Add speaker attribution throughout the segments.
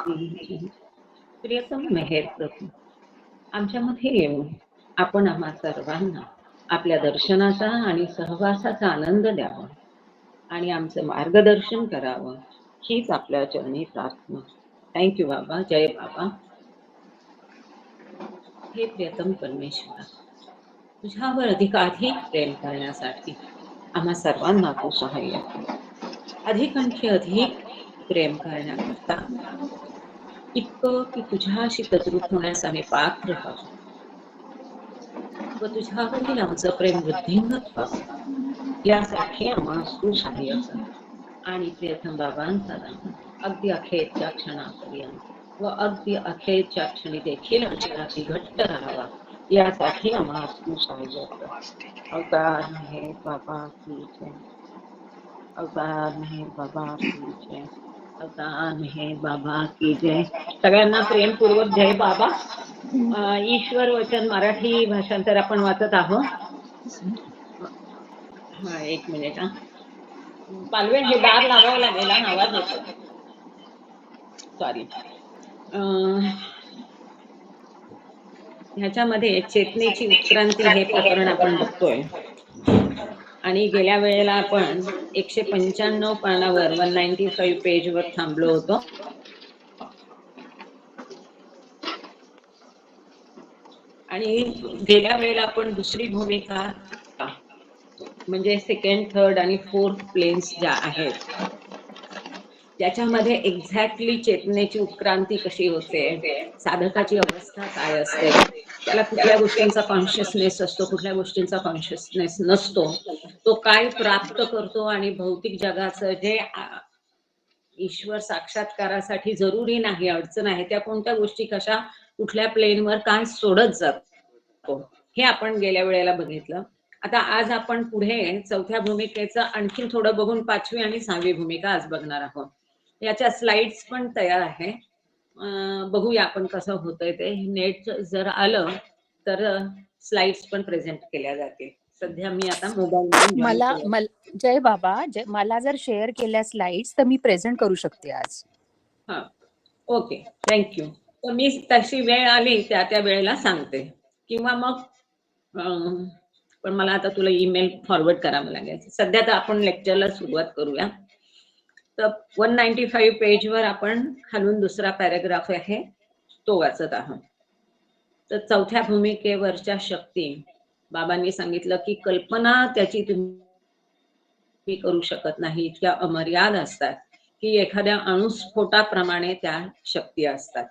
Speaker 1: प्रियतम मेहेर प्रभू, आमच्यामध्ये येऊन आपण आम्हा सर्वांना आपल्या दर्शनाचा आणि सहवासाचा आनंद द्यावा आणि आमचं मार्गदर्शन करावं, हीच आपल्या चरणी प्रार्थना. थँक्यू बाबा. जय बाबा. हे प्रियतम परमेश्वरा, तुझ्यावर अधिकाधिक प्रेम करण्यासाठी आम्हा सर्वांना तू सहाय्य कर. अधिकांशी अधिक प्रेम करण्याकरता इतकं की तुझ्याशी तद्रूप होण्यास आम्ही पात्र व्हावं व तुझ्यावरील आमचं प्रेम वृद्धिंगत व्हावं, यासाठी आम्हास तू सहाय्य कर. आणि प्रियतम बाबांचा दान अगदी अखेरच्या क्षणापर्यंत व अगदी अखेरच्या क्षणी देखील आमच्याशी घट्ट राहावा, यासाठी आम्हास तू सहाय्य कर. अवतार मेहेर बाबा की जय. अवतार मेहेर बाबा की जय. अवतार मेहेर बाबा की जय. सगळ्यांना प्रेमपूर्वक जय बाबा. ईश्वर वचन मराठी भाषांतर आपण वाचत आहोत. हा, एक मिनिट. पालवे, हे दार लावावं लागेल, आवाज येतो. सॉरी. ह्याच्यामध्ये चेतनेची उत्क्रांती हे प्रकरण आपण बघतोय आणि गेल्या वेळेला आपण 195 पानावर 195 पेजवर थांबलो होतो. आणि गेल्या वेळेला आपण दुसरी भूमिका म्हणजे सेकंड, थर्ड आणि फोर्थ प्लेन्स ज्या आहेत त्याच्यामध्ये एक्झॅक्टली चेतनेची उत्क्रांती कशी होते, साधकाची अवस्था काय असते, त्याला कुठल्या गोष्टींचा कॉन्शियसनेस असतो, कुठल्या गोष्टींचा कॉन्शियसनेस नसतो, तो काय प्राप्त करतो आणि भौतिक जगाचं जे ईश्वर साक्षात्कारासाठी जरुरी नाही, अडचण आहे, त्या कोणत्या गोष्टी कशा कुठल्या प्लेनवर काय सोडत जातो, हे आपण गेल्या वेळेला बघितलं. आता आज आपण पुढे चौथ्या भूमिकेचं आणखी थोडं बघून 5वी आणि 6वी भूमिका आज बघणार आहोत. याच्या स्लाइड्स पण तयार आहे. बघूया आपण कसं होतंय ते. नेट जर आलं तर स्लाइड्स पण प्रेझेंट केल्या जातील. सध्या मी आता मोबाईल
Speaker 2: मला जय बाबा, मला जर शेअर केल्या स्लाइड्स तर मी प्रेझेंट करू शकते आज.
Speaker 1: हा, ओके, थँक्यू. तर मी तशी वेळ आली त्या वेळेला सांगते, किंवा मग पण मला आता तुला ईमेल फॉरवर्ड करावं लागेल. सध्या तर आपण लेक्चरला सुरुवात करूया. तर 195 पेजवर आपण खालून दुसरा पॅराग्राफ आहे तो वाचत आहोत. तर चौथ्या भूमिकेवरच्या शक्ती बाबांनी सांगितलं की कल्पना त्याची तुम्ही करू शकत नाही, इतक्या अमर्याद असतात की एखाद्या अणुस्फोटाप्रमाणे त्या शक्ती असतात.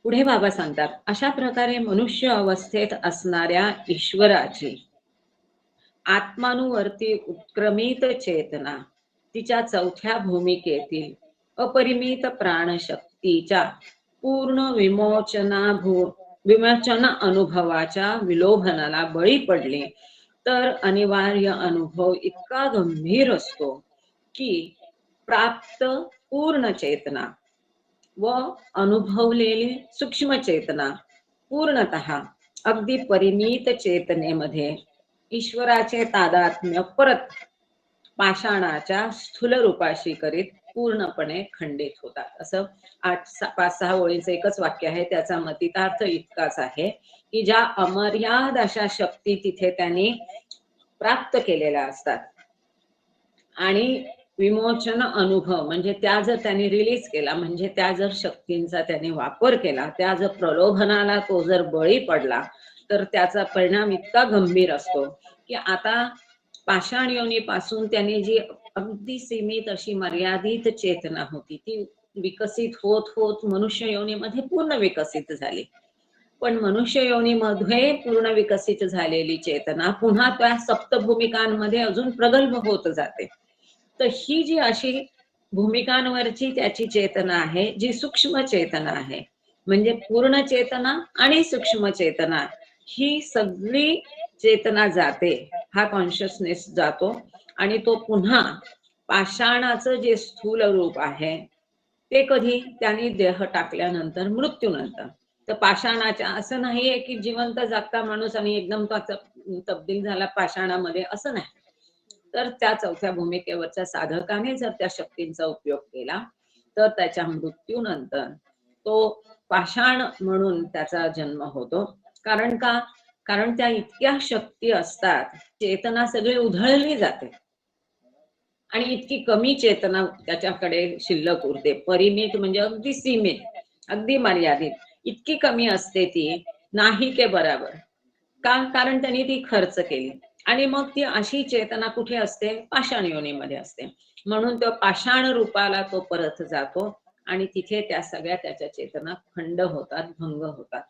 Speaker 1: पुढे बाबा सांगतात, अशा प्रकारे मनुष्य अवस्थेत असणाऱ्या ईश्वराची आत्मानुवर्ती उत्क्रमित चेतना तिच्या चौथ्या भूमिकेतील अपरिमित प्राणशक्तीच्या पूर्ण विमोचन अनुभवाच्या विलोभनाला बळी पडले तर अनिवार्य अनुभव इतका गंभीर असतो की प्राप्त पूर्ण चेतना व अनुभवलेली सूक्ष्म चेतना पूर्णतः अगदी परिमित चेतनेमध्ये ईश्वराचे तादात्म्य परत पाषाणाच्या स्थूल रूपाशी करीत पूर्णपणे खंडित होतात. असं 5-6 ओळींचं एकच वाक्य आहे, त्याचा मतितार्थ इतकाच आहे की ज्या अमर्याद अशा शक्ती तिथे त्यांनी प्राप्त केलेल्या असतात आणि विमोचन अनुभव म्हणजे त्या जर त्यांनी रिलीज केला, म्हणजे त्या जर शक्तींचा त्यांनी वापर केला, त्या जर प्रलोभनाला तो जर बळी पडला तर त्याचा परिणाम इतका गंभीर असतो की आता पाषाण योनीपासून त्यांनी जी अगदी सीमित अशी मर्यादित चेतना होती ती विकसित होत होत मनुष्य योनीमध्ये पूर्ण विकसित झाली. पण मनुष्य योनीमध्ये पूर्ण विकसित झालेली चेतना पुन्हा त्या सप्तभूमिकांमध्ये अजून प्रगल्भ होत जाते. तर ही जी अशी भूमिकांवरची त्याची चेतना आहे, जी सूक्ष्म चेतना आहे, म्हणजे पूर्ण चेतना आणि सूक्ष्म चेतना, ही सगळी चेतना जाते, हा कॉन्शियसनेस जातो आणि तो पुन्हा पाषाणाचं जे स्थूल रूप आहे ते कधी त्यांनी देह टाकल्यानंतर, मृत्यूनंतर. तर पाषाणाच्या असं नाहीये की जिवंत जागता माणूस आणि एकदम तब्दील झाला पाषाणामध्ये, असं नाही. तर त्या चौथ्या भूमिकेवरच्या साधकाने जर त्या शक्तींचा उपयोग केला तर त्याच्या मृत्यूनंतर तो पाषाण म्हणून त्याचा जन्म होतो. कारण का? कारण त्या इतक्या शक्ती असतात, चेतना सगळी उधळली जाते आणि इतकी कमी चेतना त्याच्याकडे शिल्लक उरते. परिमित म्हणजे अगदी सीमित, अगदी मर्यादित, इतकी कमी असते ती, नाही के बराबर. का? कारण त्यांनी ती खर्च केली आणि मग ती अशी चेतना कुठे असते? पाषाण योनीमध्ये असते. म्हणून तो पाषाण रूपाला तो परत जातो आणि तिथे त्या सगळ्या त्याच्या चेतना खंड होतात, भंग होतात,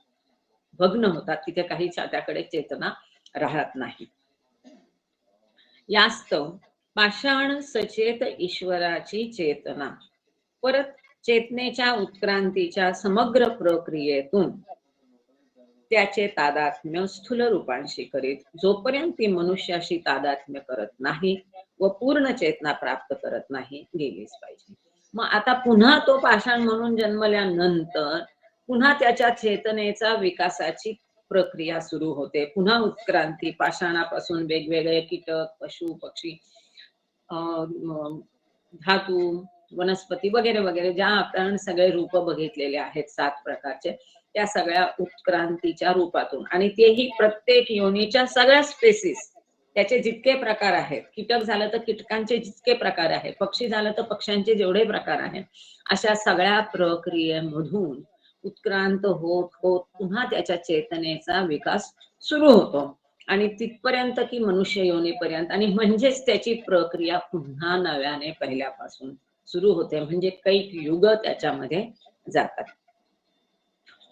Speaker 1: भग्न होतात. तिथे काही त्याकडे चेतना राहत नाही. यास्तव पाषाण सचेत ईश्वराची चेतना परत चेतनेच्या उत्क्रांतीच्या समग्र प्रक्रियेतून त्याचे तादात्म्य स्थूल रूपांशी करीत जोपर्यंत ती मनुष्याशी तादात्म्य करत नाही व पूर्ण चेतना प्राप्त करत नाही, गेलीच पाहिजे. मग आता पुन्हा तो पाषाण म्हणून जन्मल्यानंतर पुन्हा त्याच्या चेतनेचा विकासाची प्रक्रिया सुरू होते. पुन्हा उत्क्रांती, पाषाणापासून वेगवेगळे कीटक, पशु, पक्षी, धातू, वनस्पती वगैरे वगैरे, ज्या आपण सगळे रूप बघितलेले आहेत 7 प्रकारचे, त्या सगळ्या उत्क्रांतीच्या रूपातून, आणि तेही प्रत्येक योनीच्या सगळ्या स्पेसिस, त्याचे जितके प्रकार आहेत, कीटक झालं तर कीटकांचे जितके प्रकार आहेत, पक्षी झालं तर पक्ष्यांचे जेवढे प्रकार आहेत, अशा सगळ्या प्रक्रियेमधून उत्क्रांत होत होत पुन्हा त्याच्या चेतनेचा विकास सुरू होतो आणि तिथपर्यंत की मनुष्य योनीपर्यंत, आणि म्हणजेच त्याची प्रक्रिया पुन्हा नव्याने पहिल्यापासून सुरू होते. म्हणजे कैक युग त्याच्यामध्ये जातात.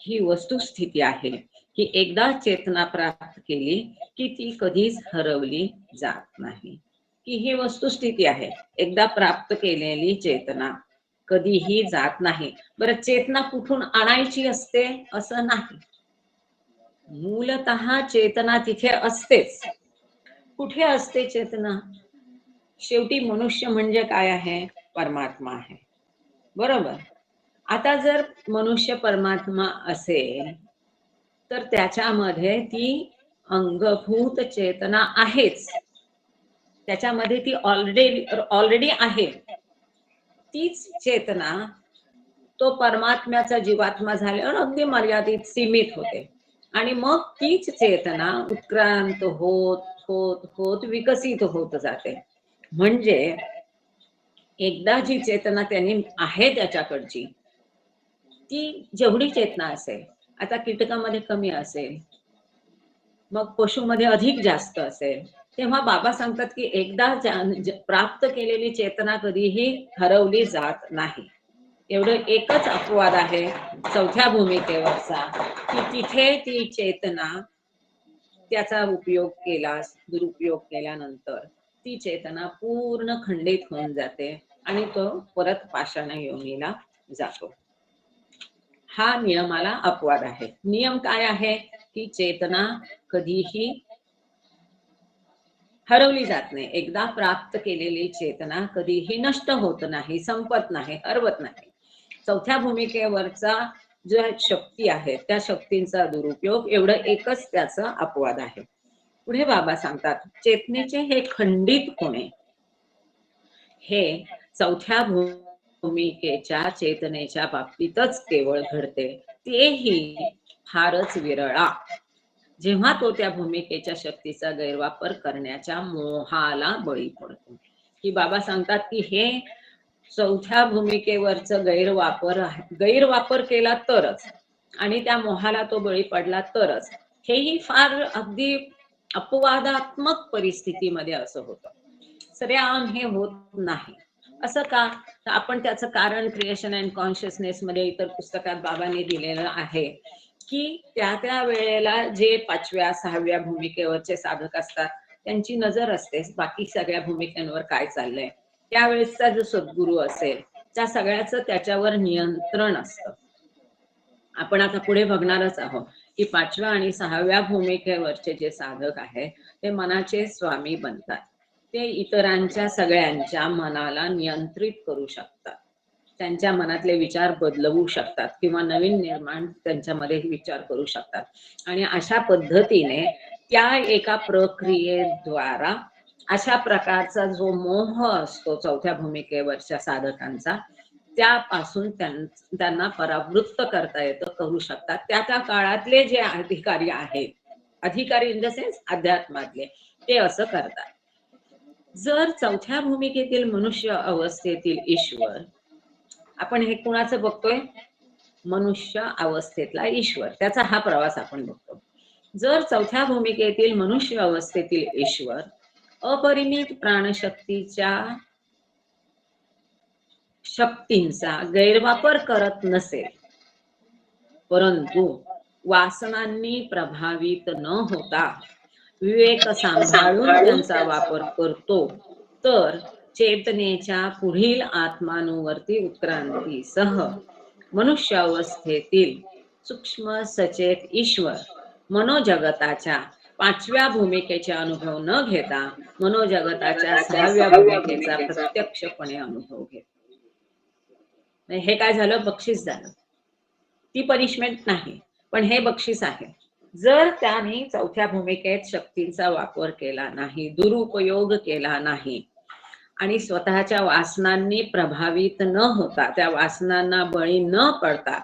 Speaker 1: ही वस्तुस्थिती आहे की एकदा चेतना प्राप्त केली की ती कधीच हरवली जात नाही. की ही वस्तुस्थिती आहे, एकदा प्राप्त केलेली चेतना कधीही जात नाही. बरं, चेतना कुठून आणायची असते असं नाही. मूलतः चेतना तिथे असतेच. कुठे असते चेतना? शेवटी मनुष्य म्हणजे काय आहे? परमात्मा आहे, बरोबर. आता जर मनुष्य परमात्मा असेल तर त्याच्यामध्ये ती अंगभूत चेतना आहेच, त्याच्यामध्ये ती ऑलरेडी आहे. तीच चेतना तो परमात्म्याचा जीवात्मा झाल्यावर अगदी मर्यादित सीमित होते आणि मग तीच चेतना उत्क्रांत होत होत होत विकसित होत जाते. म्हणजे एकदा जी चेतना त्यांनी आहे त्याच्याकडची, ती जेवढी चेतना असेल, आता कीटकामध्ये कमी असेल, मग पशुमध्ये अधिक जास्त असेल, तेव्हा बाबा सांगतात की एकदा प्राप्त केलेली चेतना कधीही हरवली जात नाही. एवढं एकच अपवाद आहे चौथ्या भूमिकेवरचा, की तिथे ती चेतना त्याचा उपयोग केलास, दुरुपयोग केल्यानंतर ती चेतना पूर्ण खंडित होऊन जाते आणि तो परत पाषाण योनीला जातो. हा नियमाला अपवाद आहे. नियम काय आहे? की चेतना कधीही हरवली जात नाही. एकदा प्राप्त केलेली चेतना कधीही नष्ट होत नाही, संपत नाही, हरवत नाही. चौथ्या भूमिकेवरचा जो शक्ती आहे त्या शक्तींचा दुरुपयोग, एवढं एकच त्याचा अपवाद आहे. पुढे बाबा सांगतात चेतनेचे हे खंडित होणे हे चौथ्या भूमिकेच्या चेतनेच्या बाबतीतच केवळ घडते, तेही फारच विरळा. जेव्हा तो त्या भूमिकेच्या शक्तीचा गैरवापर करण्याच्या मोहाला बळी पडतो. की बाबा सांगतात की हे चौथ्या भूमिकेवरचं गैरवापर केला तरच, आणि त्या मोहाला तो बळी पडला तरच, हेही फार अगदी अपवादात्मक परिस्थितीमध्ये असं होतं. सरेआम हे होत नाही. असं का? तर आपण त्याचं कारण क्रिएशन अँड कॉन्शियसनेस मध्ये इतर पुस्तकात बाबांनी दिलेलं आहे की त्या वेळेला जे 5व्या 6व्या भूमिकेवरचे साधक असतात त्यांची नजर असते बाकी सगळ्या भूमिकांवर काय चाललंय. त्यावेळेसचा जो सद्गुरू असेल त्या सगळ्याचं त्याच्यावर नियंत्रण असतं. आपण आता पुढे बघणारच आहोत की 5व्या आणि 6व्या भूमिकेवरचे जे साधक आहेत ते मनाचे स्वामी बनतात. ते इतरांच्या सगळ्यांच्या मनाला नियंत्रित करू शकतात, त्यांच्या मनातले विचार बदलवू शकतात किंवा नवीन निर्माण त्यांच्यामध्ये विचार करू शकतात. आणि अशा पद्धतीने त्या एका प्रक्रियेद्वारा अशा प्रकारचा जो मोह असतो चौथ्या भूमिकेवरच्या साधकांचा, त्यापासून त्यांना परावृत्त करता येतं, करू शकतात. त्या त्या काळातले जे अधिकारी आहेत, अधिकारी इन द सेन्स अध्यात्मातले, ते असं करतात. जर चौथ्या भूमिकेतील मनुष्य अवस्थेतील ईश्वर, आपण हे कुणाचं बघतोय? मनुष्य अवस्थेतला ईश्वर, त्याचा हा प्रवास आपण बघतो. जर चौथ्या भूमिकेतील मनुष्य अवस्थेतील ईश्वर अपरिमित प्राणशक्तीच्या शक्तींचा गैरवापर करत नसेल, परंतु वासनांनी प्रभावित न होता विवेक सांभाळून त्यांचा वापर करतो, तर चेतनेच्या पुढील आत्मानुवर्ती उत्क्रांतीसह मनुष्यावस्थेतील सूक्ष्म सचेत ईश्वर मनोजगताच्या 5व्या भूमिकेचे अनुभव न घेता मनोजगताच्या 6व्या भूमिकेचा प्रत्यक्षपणे अनुभव घेतो. हे काय झालं? बक्षीस झालं. ती पनिशमेंट नाही, पण हे बक्षीस आहे. जर त्याने चौथ्या भूमिकेत शक्तींचा वापर केला नाही, दुरुपयोग केला नाही आणि स्वतःच्या वासनांनी प्रभावित न होता, त्या वासनांना बळी न पडता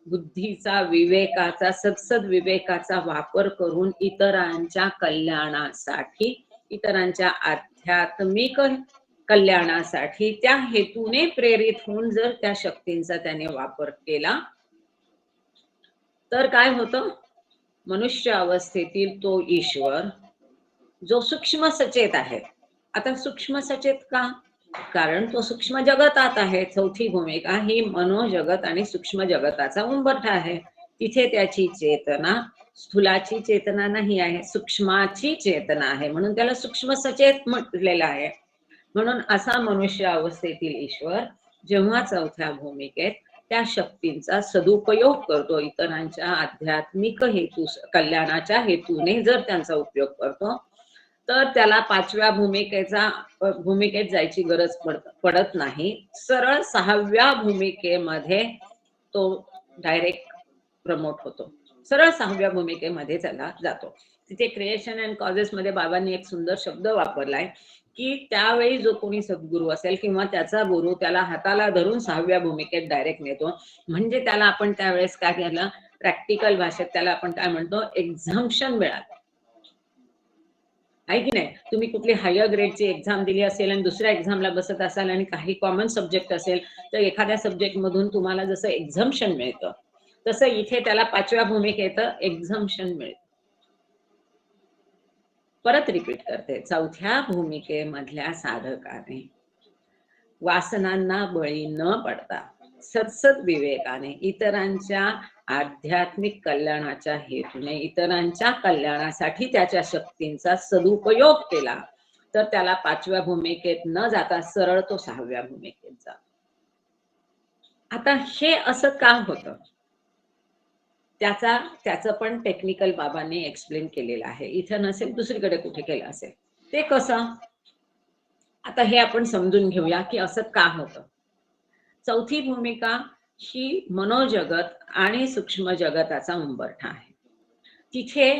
Speaker 1: बुद्धीचा, विवेकाचा, सत्सद विवेकाचा वापर करून इतरांच्या कल्याणासाठी, इतरांच्या आध्यात्मिक कल्याणासाठी त्या हेतूने प्रेरित होऊन जर त्या शक्तींचा त्याने वापर केला, तर काय होतं? मनुष्य अवस्थेतील तो ईश्वर जो सूक्ष्म सचेत आहे. आता सूक्ष्म सचेत का? कारण तो सूक्ष्म जगतात आहे. चौथी भूमिका ही मनोजगत आणि सूक्ष्म जगताचा उंबरठा आहे. तिथे त्याची चेतना स्थूलाची चेतना नाही आहे, सूक्ष्माची चेतना आहे, म्हणून त्याला सूक्ष्म सचेत म्हटलेलं आहे. म्हणून असा मनुष्य अवस्थेतील ईश्वर जेव्हा चौथ्या भूमिकेत त्या शक्तींचा सदुपयोग करतो, इतरांच्या आध्यात्मिक हेतू कल्याणाच्या हेतूने जर त्यांचा उपयोग करतो, तर त्याला 5व्या भूमिकेत जायची गरज पडत नाही. सरळ 6व्या भूमिकेमध्ये तो डायरेक्ट प्रमोट होतो, सरळ 6व्या भूमिकेमध्ये त्याला जातो. तिथे क्रिएशन अँड कॉजेस मध्ये बाबांनी एक सुंदर शब्द वापरलाय की त्यावेळी जो कोणी सद्गुरू असेल किंवा त्याचा गुरु त्याला हाताला धरून 6व्या भूमिकेत डायरेक्ट नेतो. म्हणजे त्याला आपण त्यावेळेस काय केलं, प्रॅक्टिकल भाषेत त्याला आपण काय म्हणतो, एक्झम्पशन मिळालं आहे की नाही. तुम्ही कुठली हायर ग्रेडची एक्झाम दिली असेल आणि दुसऱ्या एक्झामला बसत असाल आणि काही कॉमन सब्जेक्ट असेल, तर एखाद्या सब्जेक्ट मधून तुम्हाला जसं एक्झम्पशन मिळतं, तसं इथे त्याला 5व्या भूमिकेत एक्झम्पशन मिळतं. परत रिपीट करते, चौथ्या भूमिकेमधल्या साधकाने वासनांना बळी न पडता सत्सद विवेकाने इतरांच्या आध्यात्मिक कल्याणाच्या हेतूने, इतरांच्या कल्याणासाठी त्याच्या शक्तींचा सदुपयोग केला, तर त्याला 5व्या भूमिकेत न जाता सरळ तो 6व्या भूमिकेत जातो. आता हे असं का होतं, त्याचं पण टेक्निकल बाबांनी एक्सप्लेन केलेलं आहे. इथं नसेल, दुसरीकडे कुठे केलं असेल. ते कसं, आता हे आपण समजून घेऊया की असं का होतं. चौथी भूमिका ही मनोजगत आणि सूक्ष्म जगताचा उंबरठा आहे. तिथे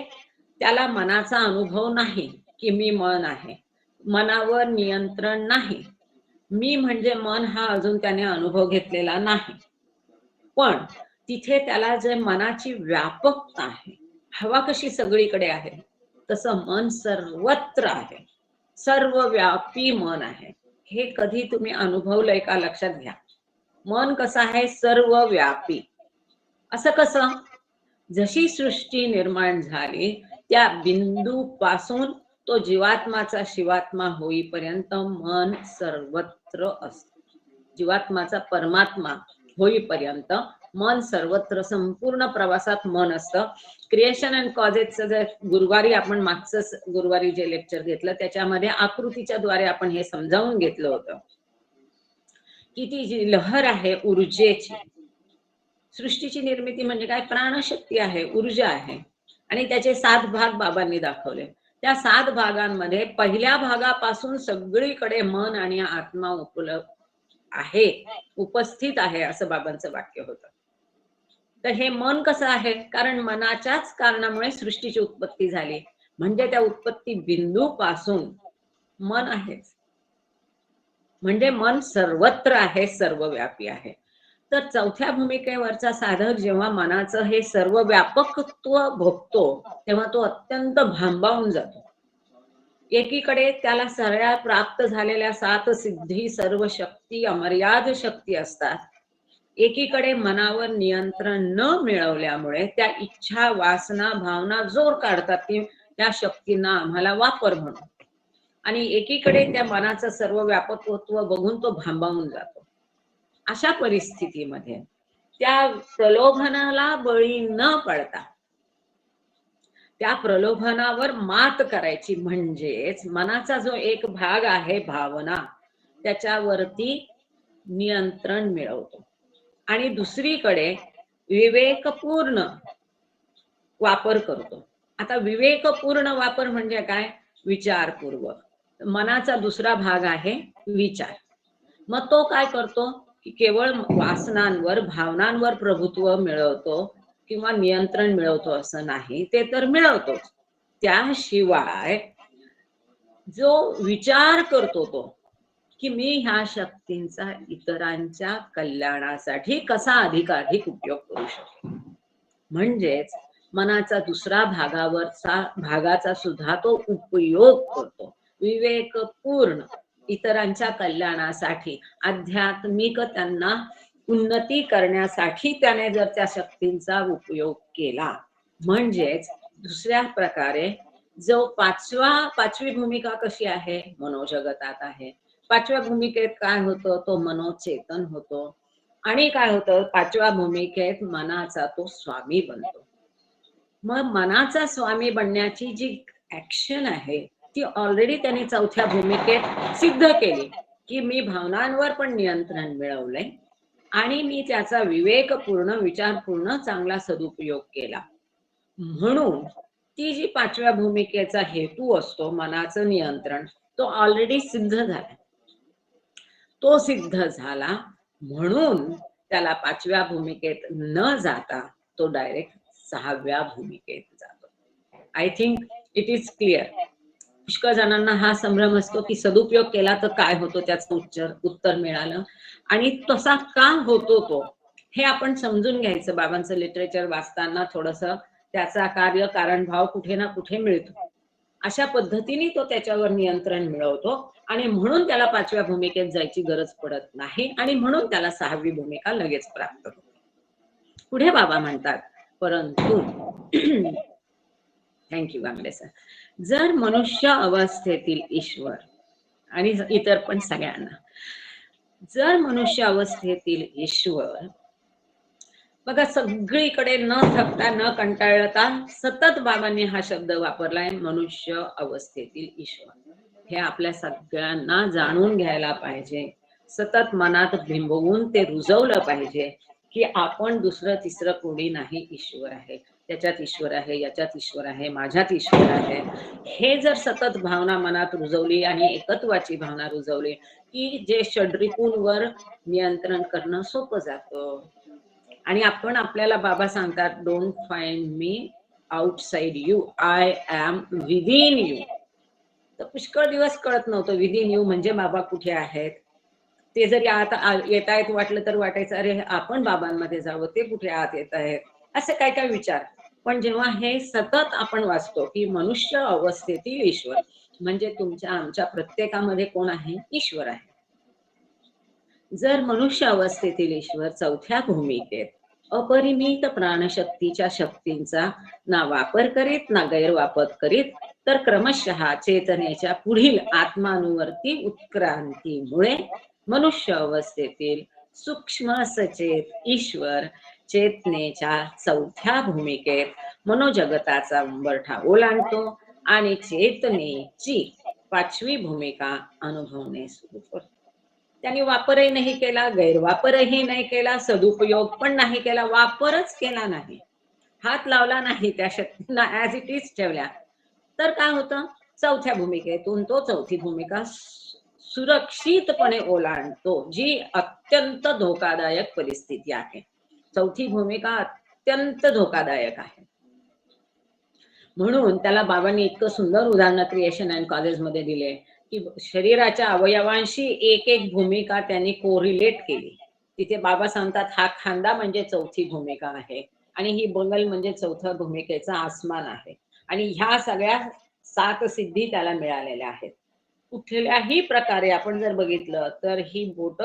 Speaker 1: त्याला मनाचा अनुभव नाही की मी मन आहे, मनावर नियंत्रण नाही. मी म्हणजे मन हा अजून त्याने अनुभव घेतलेला नाही. पण तिथे त्याला जे मनाची व्यापकता आहे, हवा कशी सगळीकडे आहे, तसं मन सर्वत्र आहे, सर्वव्यापी मन आहे. हे कधी तुम्ही अनुभवलंय का? लक्षात घ्या. मन कसं आहे? सर्वव्यापी. असं कसं? जशी सृष्टी निर्माण झाली त्या बिंदू पासून तो जीवात्माचा शिवात्मा होईपर्यंत मन सर्वत्र असतं. जीवात्माचा परमात्मा होईपर्यंत मन सर्वत्र, संपूर्ण प्रवासात मन असतं. क्रिएशन अँड कॉजेसचं जे गुरुवारी आपण मागचं गुरुवारी जे लेक्चर घेतलं त्याच्यामध्ये आकृतीच्या द्वारे आपण हे समजावून घेतलं होतं की ती जी लहर आहे ऊर्जेची, सृष्टीची निर्मिती म्हणजे काय, प्राणशक्ती आहे, ऊर्जा आहे, आणि त्याचे 7 भाग बाबांनी दाखवले. त्या 7 भागांमध्ये पहिल्या भागापासून सगळीकडे मन आणि आत्मा उपलब्ध आहे, उपस्थित आहे, असं बाबांचं वाक्य होतं. तर हे मन कसं आहे? कारण मनाच्याच कारणामुळे सृष्टीची उत्पत्ती झाली, म्हणजे त्या उत्पत्ती बिंदू पासून मन आहेच. म्हणजे मन सर्वत्र आहे, सर्वव्यापी आहे. तर चौथ्या भूमिकेवरचा साधक जेव्हा मनाचं हे सर्व व्यापकत्व भोगतो तेव्हा तो अत्यंत भांबावून जातो. एकीकडे त्याला सगळ्या प्राप्त झालेल्या 7 सिद्धी, सर्व शक्ती, अमर्याद शक्ती असतात. एकीकडे मनावर नियंत्रण न मिळवल्यामुळे त्या इच्छा, वासना, भावना जोर काढतात की त्या शक्तींना आम्हाला वापर म्हणून. आणि एकीकडे त्या मनाचं सर्व व्यापकत्व बघून तो भांबावून जातो. अशा परिस्थितीमध्ये त्या प्रलोभनाला बळी न पडता त्या प्रलोभनावर मात करायची, म्हणजेच मनाचा जो एक भाग आहे भावना, त्याच्यावरती नियंत्रण मिळवतो. आणि दुसरीकडे विवेकपूर्ण वापर करतो. आता विवेकपूर्ण वापर म्हणजे काय? विचारपूर्वक. मनाचा दुसरा भाग आहे विचार. मग तो काय करतो की केवळ वासनांवर, भावनांवर प्रभुत्व मिळवतो किंवा नियंत्रण मिळवतो असं नाही, ते तर मिळवतोच. त्याशिवाय जो विचार करतो तो की मी ह्या शक्तींचा इतरांच्या कल्याणासाठी कसा अधिकाधिक उपयोग करू शकतो, म्हणजेच मनाचा दुसरा भागाचा सुद्धा तो उपयोग करतो विवेकपूर्ण, इतरांच्या कल्याणासाठी, आध्यात्मिक त्यांना उन्नती करण्यासाठी त्याने जर त्या शक्तींचा उपयोग केला, म्हणजेच दुसऱ्या प्रकारे जो पाचवी भूमिका कशी आहे, मनोजगतात आहे. पाचव्या भूमिकेत काय होतं, तो मनोचेतन होतो. आणि काय होतं, पाचव्या भूमिकेत मनाचा तो स्वामी बनतो. मग मनाचा स्वामी बनण्याची जी ऍक्शन आहे ती ऑलरेडी त्यांनी चौथ्या भूमिकेत सिद्ध केली की मी भावनांवर पण नियंत्रण मिळवलंय आणि मी त्याचा विवेकपूर्ण, विचारपूर्ण चांगला सदुपयोग केला. म्हणून ती जी पाचव्या भूमिकेचा हेतू असतो मनाचं नियंत्रण, तो ऑलरेडी सिद्ध झाला. तो सिद्ध झाला म्हणून त्याला पाचव्या भूमिकेत न जाता तो डायरेक्ट सहाव्या भूमिकेत जातो. I think it is clear. पुष्कळ जणांना हा संभ्रम असतो की सदुपयोग केला तर काय होतो, त्याचं उत्तर मिळालं आणि तसा का होतो तो, हे आपण समजून घ्यायचं. बाबांचं लिटरेचर वाचताना थोडस त्याचा कार्य कारण भाव कुठे ना कुठे मिळतो. अशा पद्धतीने तो त्याच्यावर नियंत्रण मिळवतो आणि म्हणून त्याला पाचव्या भूमिकेत जायची गरज पडत नाही आणि म्हणून त्याला सहावी भूमिका लगेच प्राप्त होते. पुढे बाबा म्हणतात, परंतु थँक्यू गांगडे सर, जर मनुष्य अवस्थेतील ईश्वर आणि इतर पण सगळ्यांना, जर मनुष्य अवस्थेतील ईश्वर बघा सगळीकडे न थकता न कंटाळता सतत बाबांनी हा शब्द वापरलाय, मनुष्य अवस्थेतील ईश्वर. हे आपल्या सगळ्यांना जाणून घ्यायला पाहिजे, सतत मनात बिंबवून ते रुजवलं पाहिजे की आपण दुसरं तिसरं कोणी नाही, ईश्वर आहे. त्याच्यात ईश्वर आहे, याच्यात ईश्वर आहे, माझ्यात ईश्वर आहे. हे जर सतत भावना मनात रुजवली आणि एकत्वाची भावना रुजवली की जे षड्रिपूंवर नियंत्रण करणं सोपं जातं. आणि आपण आपल्याला बाबा सांगतात, don't find me outside you, I am within you. तर पुष्कळ दिवस कळत नव्हतं विदिन यू म्हणजे बाबा कुठे आहेत. ते जरी आता येत आहेत वाटलं तर वाटायचं अरे आपण बाबांमध्ये जावं, ते कुठे आत येत आहेत, असे काय काय विचार. पण जेव्हा हे सतत आपण वाचतो की मनुष्य अवस्थेतील ईश्वर, म्हणजे तुमच्या आमच्या प्रत्येकामध्ये कोण आहे, ईश्वर आहे. जर मनुष्य अवस्थेतील ईश्वर चौथ्या भूमिकेत अपरिमित प्राणशक्तीच्या शक्तींचा ना वापर करीत ना गैरवापर करीत, तर क्रमशः चेतनेच्या पुढील आत्मानुवर्ती उत्क्रांतीमुळे मनुष्य अवस्थेतील सूक्ष्म सचेत ईश्वर चेतनेच्या चौथ्या भूमिकेत मनोजगताचा उंबरठा ओलांडतो आणि चेतनेची पाचवी भूमिका अनुभवणे सुरू करतो. त्यांनी वापरही नाही केला, गैरवापरही नाही केला, सदुपयोग पण नाही केला, वापरच केला नाही, हात लावला नाही त्या शक्तींना, ऍज इट इज ठेवल्या. तर काय होतं, चौथ्या भूमिकेतून तो चौथी भूमिका सुरक्षितपणे ओलांडतो, जी अत्यंत धोकादायक परिस्थिती आहे. चौथी भूमिका अत्यंत धोकादायक आहे. म्हणून त्याला बाबांनी इतकं सुंदर उदाहरण क्रिएशन अँड कॉलेज मध्ये दिले की शरीराच्या अवयवांशी एक एक भूमिका त्यांनी कोरिलेट केली. तिथे बाबा सांगतात हा खांदा म्हणजे चौथी भूमिका आहे आणि ही बंगल म्हणजे चौथ्या भूमिकेचा आसमान आहे आणि ह्या सगळ्या 7 सिद्धी त्याला मिळालेल्या आहेत. कुठल्याही प्रकारे आपण जर बघितलं तर ही बोट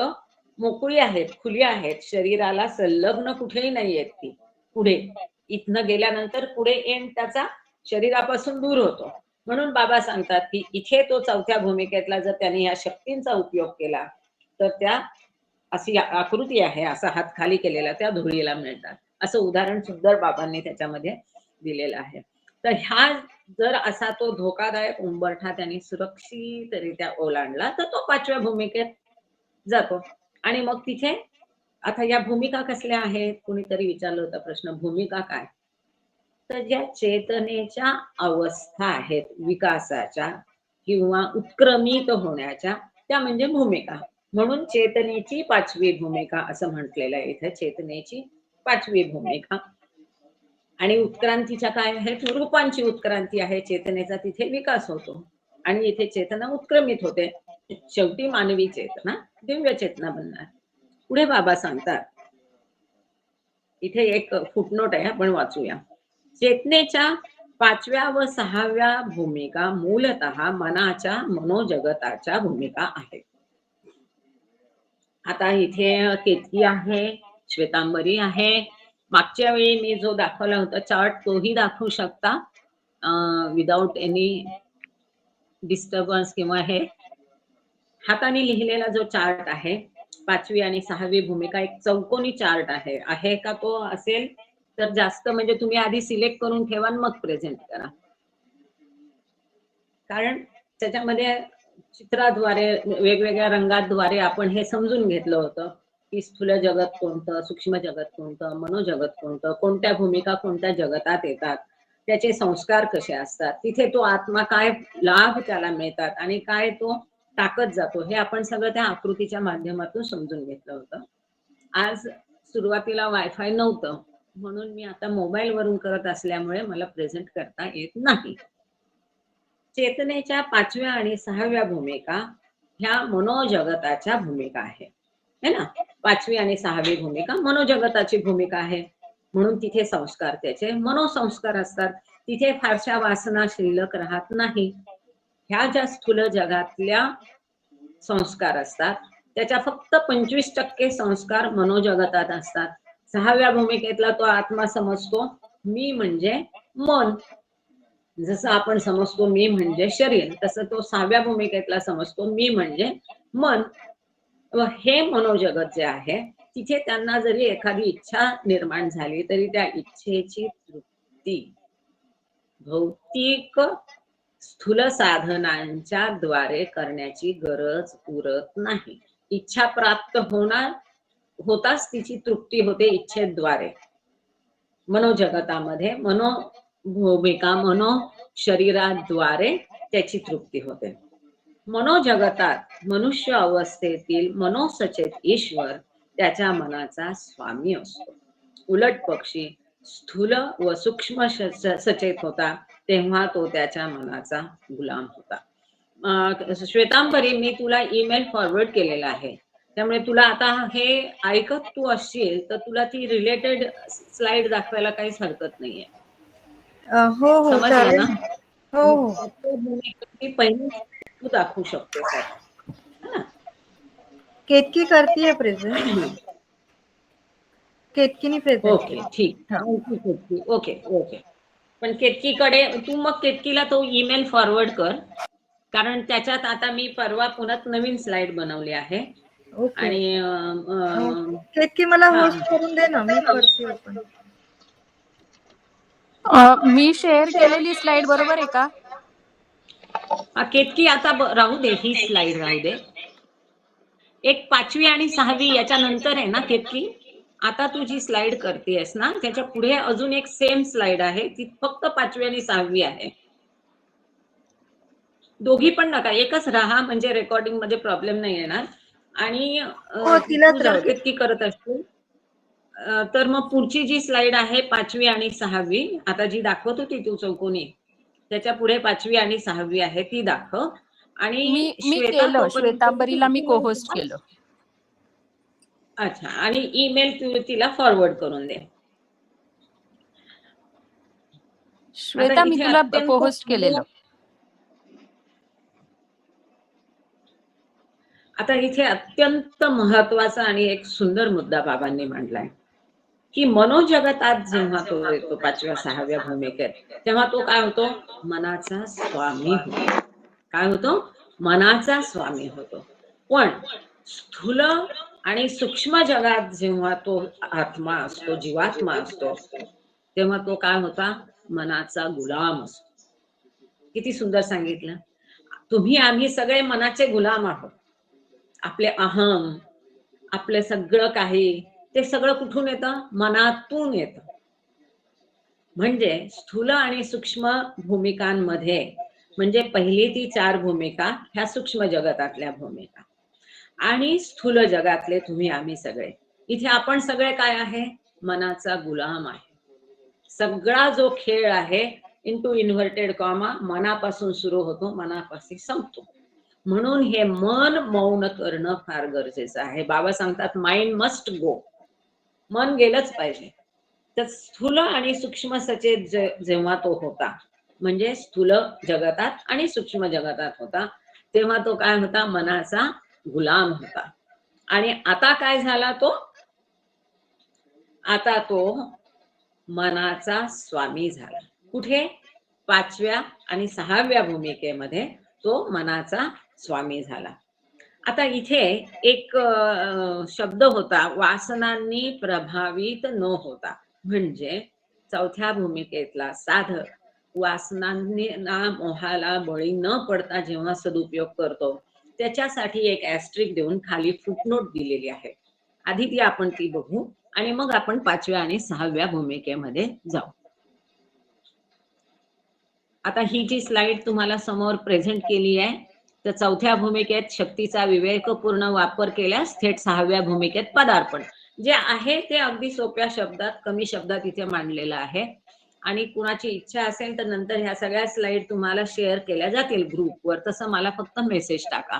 Speaker 1: मोकळी आहेत, खुली आहेत. शरीराला संलग्न कुठेही नाहीयेत ती. पुढे इथनं गेल्यानंतर पुढे एंड त्याचा शरीरापासून दूर होतो. म्हणून बाबा सांगतात, की इथे तो चौथ्या भूमिकेतला जर त्याने या शक्तींचा उपयोग केला, तर त्या अशी आकृती आहे, असा हात खाली केलेला त्या धुळीला मिळतात. असं उदाहरण सुंदर बाबांनी त्याच्यामध्ये दिलेलं आहे. तर ह्या जर असा तो धोकादायक उंबरठा त्यांनी सुरक्षितरित्या ओलांडला, तर तो 5व्या भूमिकेत जातो. आणि मग तिथे आता या भूमिका कसल्या आहेत? कुणीतरी विचारलं होता प्रश्न, भूमिका काय? तर ज्या चेतनेच्या अवस्था आहेत विकासाच्या किंवा उत्क्रमित होण्याच्या, त्या म्हणजे भूमिका. म्हणून चेतनेची 5वी भूमिका असं म्हटलेलं आहे इथे, चेतनेची 5वी भूमिका. आणि उत्क्रांतीच्या काय आहेत? रूपांची उत्क्रांती आहे. चेतनेचा तिथे विकास होतो आणि इथे चेतना उत्क्रमित होते. शेवटी मानवी चेतना दिव्य चेतना बनणार. पुढे बाबा सांगतात, इथे एक फुटनोट आहे, आपण वाचूया. चेतनेच्या 5व्या व 6व्या भूमिका मूलतः मनाच्या मनोजगताच्या भूमिका आहेत. आता इथे केतकी आहे, श्वेतांबरी आहे. मागच्या वेळी मी जो दाखवला होता चार्ट तोही दाखवू शकता विदाउट एनी डिस्टर्बन्स किंवा हे हाताने लिहिलेला जो चार्ट आहे 5वी आणि 6वी भूमिका एक चौकोनी चार्ट आहे. आहे का तो असेल तर जास्त म्हणजे तुम्ही आधी सिलेक्ट करून ठेवा आणि मग प्रेझेंट करा. कारण त्याच्यामध्ये चित्राद्वारे वेगवेगळ्या रंगाद्वारे आपण हे समजून घेतलं होतं की स्थूल जगत कोणतं, सूक्ष्म जगत कोणतं, मनोजगत कोणतं, कोणत्या भूमिका कोणत्या जगतात येतात, त्याचे संस्कार कसे असतात, तिथे तो आत्मा काय लाभ त्याला मिळतात आणि काय तो टाकत जातो, हे आपण सगळं त्या आकृतीच्या माध्यमातून समजून घेतलं होतं. आज सुरुवातीला वायफाय नव्हतं म्हणून मी आता मोबाईल वरून करत असल्यामुळे मला प्रेझेंट करता येत नाही. चेतनेच्या 5व्या आणि 6व्या भूमिका ह्या मनोजगताच्या भूमिका आहे है ना. 5वी आणि 6वी भूमिका मनोजगताची भूमिका आहे. म्हणून तिथे संस्कार त्याचे मनोसंस्कार असतात. तिथे फारशा वासना शिल्लक राहत नाही. ह्या ज्या स्थूल जगातल्या संस्कार असतात त्याच्या फक्त 25% संस्कार मनोजगतात असतात. 6व्या भूमिकेतला तो आत्मा समजतो मी म्हणजे मन. जसं आपण समजतो मी म्हणजे शरीर, तसं तो 6व्या भूमिकेतला समजतो मी म्हणजे मन. व हे मनोजगत जे आहे तिथे त्यांना जरी एखादी इच्छा निर्माण झाली तरी त्या इच्छेची तृप्ती भौतिक स्थूल साधनांच्या द्वारे करण्याची गरज उरत नाही. इच्छा प्राप्त होताच तिची तृप्ती होते इच्छेद्वारे. मनोजगतामध्ये मनोभूमिका मनो शरीराद्वारे त्याची तृप्ती होते. मनोजगतात मनुष्य अवस्थेतील मनोसचेत ईश्वर त्याच्या मनाचा स्वामी असतो. उलट पक्षी स्थूल व सूक्ष्म सचेत होता तेव्हा तो त्याच्या मनाचा गुलाम होता. श्वेतांबरी मी तुला ईमेल फॉरवर्ड केलेला आहे त्यामुळे तुला आता हे ऐकत तू असशील तर तुला ती रिलेटेड स्लाइड दाखवायला काहीच हरकत नाहीये.
Speaker 3: हो हो
Speaker 1: समजलं
Speaker 3: चालेल.
Speaker 1: ना.
Speaker 3: हो हो
Speaker 1: पहिली तू दाखवू शकतेस आता.
Speaker 3: केतकी करतीये प्रेझेंट. केतकीने प्रेझेंट
Speaker 1: ओके ठीक. Okay okay. पण केतकीकडे तू मग केतकीला तो ईमेल फॉरवर्ड कर कारण त्याच्यात आता मी परवा पुन्हा नवीन स्लाइड बनवली आहे.
Speaker 3: ओके.
Speaker 1: आणि
Speaker 3: केतकी मला होस्ट करून दे ना, मी करते ओपन.
Speaker 2: मी शेअर केलेली स्लाइड बरोबर आहे का?
Speaker 1: केतकी आता राहू दे, ही स्लाइड राहू दे. एक 5वी आणि 6वी याच्या नंतर आहे ना केतकी. आता तू जी स्लाइड करतेस ना त्याच्या पुढे अजून एक सेम स्लाइड आहे ती फक्त 5वी आणि 6वी आहे. दोघी पण नका, एकच राहा म्हणजे रेकॉर्डिंग मध्ये प्रॉब्लेम नाही येणार. आणि तू जर केतकी करत असशील तर मग पुढची जी स्लाइड आहे 5वी आणि 6वी आता जी दाखवत होती तू चौकोनी त्याच्या पुढे 5वी आणि 6वी आहे ती दाखव आणि
Speaker 2: मी
Speaker 1: श्वेता
Speaker 2: केलं,
Speaker 1: तोपर्यंत
Speaker 2: श्वेतांबरीला मी कोहोस्ट केलं.
Speaker 1: अच्छा, आणि ईमेल तू तिला फॉरवर्ड करून दे.
Speaker 2: श्वेता मी
Speaker 1: इथे
Speaker 2: तुला
Speaker 1: अत्यंत
Speaker 2: कोहोस्ट केलेलं.
Speaker 1: आता इथे अत्यंत महत्वाचा आणि एक सुंदर मुद्दा बाबांनी मांडलाय की मनोजगतात जेव्हा तो येतो 5व्या-6व्या भूमिकेत, तेव्हा तो काय होतो? मनाचा स्वामी होतो. काय होतो? मनाचा स्वामी होतो. पण स्थूल आणि सूक्ष्म जगात जेव्हा तो आत्मा असतो, जीवात्मा असतो, तेव्हा तो काय होता? मनाचा गुलाम असतो. किती सुंदर सांगितलं. तुम्ही आम्ही सगळे मनाचे गुलाम आहोत. आपले अहम, आपले सगळं काही, ते सगळं कुठून येतं? मनातून येतं. म्हणजे स्थूल आणि सूक्ष्म भूमिकांमध्ये, म्हणजे पहिली ती 4 भूमिका ह्या सूक्ष्म जगतातल्या भूमिका आणि स्थूल जगातले तुम्ही आम्ही सगळे, इथे आपण सगळे काय आहे? मनाचा गुलाम आहे. सगळा जो खेळ आहे इंटू इन्व्हर्टेड कॉमा मनापासून सुरू होतो, मनापासून संपतो. म्हणून हे मन मौन करणं फार गरजेचं आहे. बाबा सांगतात माइंड मस्ट गो, मन गेलंच पाहिजे. तर स्थूल आणि सूक्ष्म सचेत जेव्हा तो होता, म्हणजे स्थूल जगतात आणि सूक्ष्म जगतात होता, तेव्हा तो काय होता? मनाचा गुलाम होता. आणि आता काय झाला तो? आता तो मनाचा स्वामी झाला. कुठे? 5व्या आणि 6व्या भूमिकेमध्ये तो मनाचा स्वामी झाला. आता इथे एक शब्द होता, वासनांनी प्रभावित न होता. म्हणजे 4थ्या भूमिकेतला साधक वासनांनी ना मोहाला बळी न पडता जेव्हा सदुपयोग करतो, त्याच्यासाठी एक ऍस्ट्रिक देऊन खाली फुटनोट दिलेली आहे. आधी ती आपण ती बघू आणि मग आपण 5व्या आणि 6व्या भूमिकेमध्ये जाऊ. आता ही जी स्लाइड तुम्हाला समोर प्रेझेंट केली आहे, तर 4थ्या भूमिकेत शक्तीचा विवेकपूर्ण वापर केल्यास थेट 6व्या भूमिकेत पदार्पण, जे आहे ते अगदी सोप्या शब्दात, कमी शब्दात इथे मांडलेलं आहे. आणि कुणाची इच्छा असेल तर नंतर ह्या सगळ्या स्लाइड तुम्हाला शेअर केल्या जातील ग्रुपवर, तसं मला फक्त मेसेज टाका.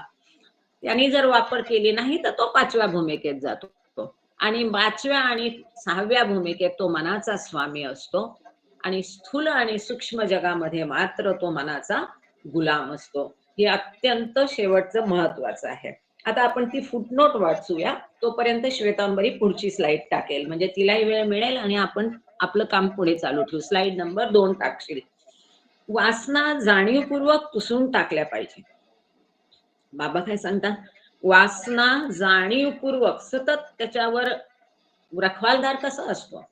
Speaker 1: त्यांनी जर वापर केली नाही तर तो 5व्या भूमिकेत जातो आणि 5व्या आणि 6व्या भूमिकेत तो मनाचा स्वामी असतो आणि स्थूल आणि सूक्ष्म जगामध्ये मात्र तो मनाचा गुलाम असतो. हे अत्यंत शेवटचं महत्वाचं आहे. आता आपण ती फुटनोट वाचूया, तोपर्यंत श्वेतांबरी पुढची स्लाइड टाकेल, म्हणजे तिलाही वेळ मिळेल आणि आपण आपलं काम पुढे चालू ठेवू. स्लाइड नंबर 2 टाकशील. वासना जाणीवपूर्वक पुसून टाकल्या पाहिजे. बाबा काय सांगतात? वासना जाणीवपूर्वक सतत त्याच्यावर रखवालदार कसा असतो,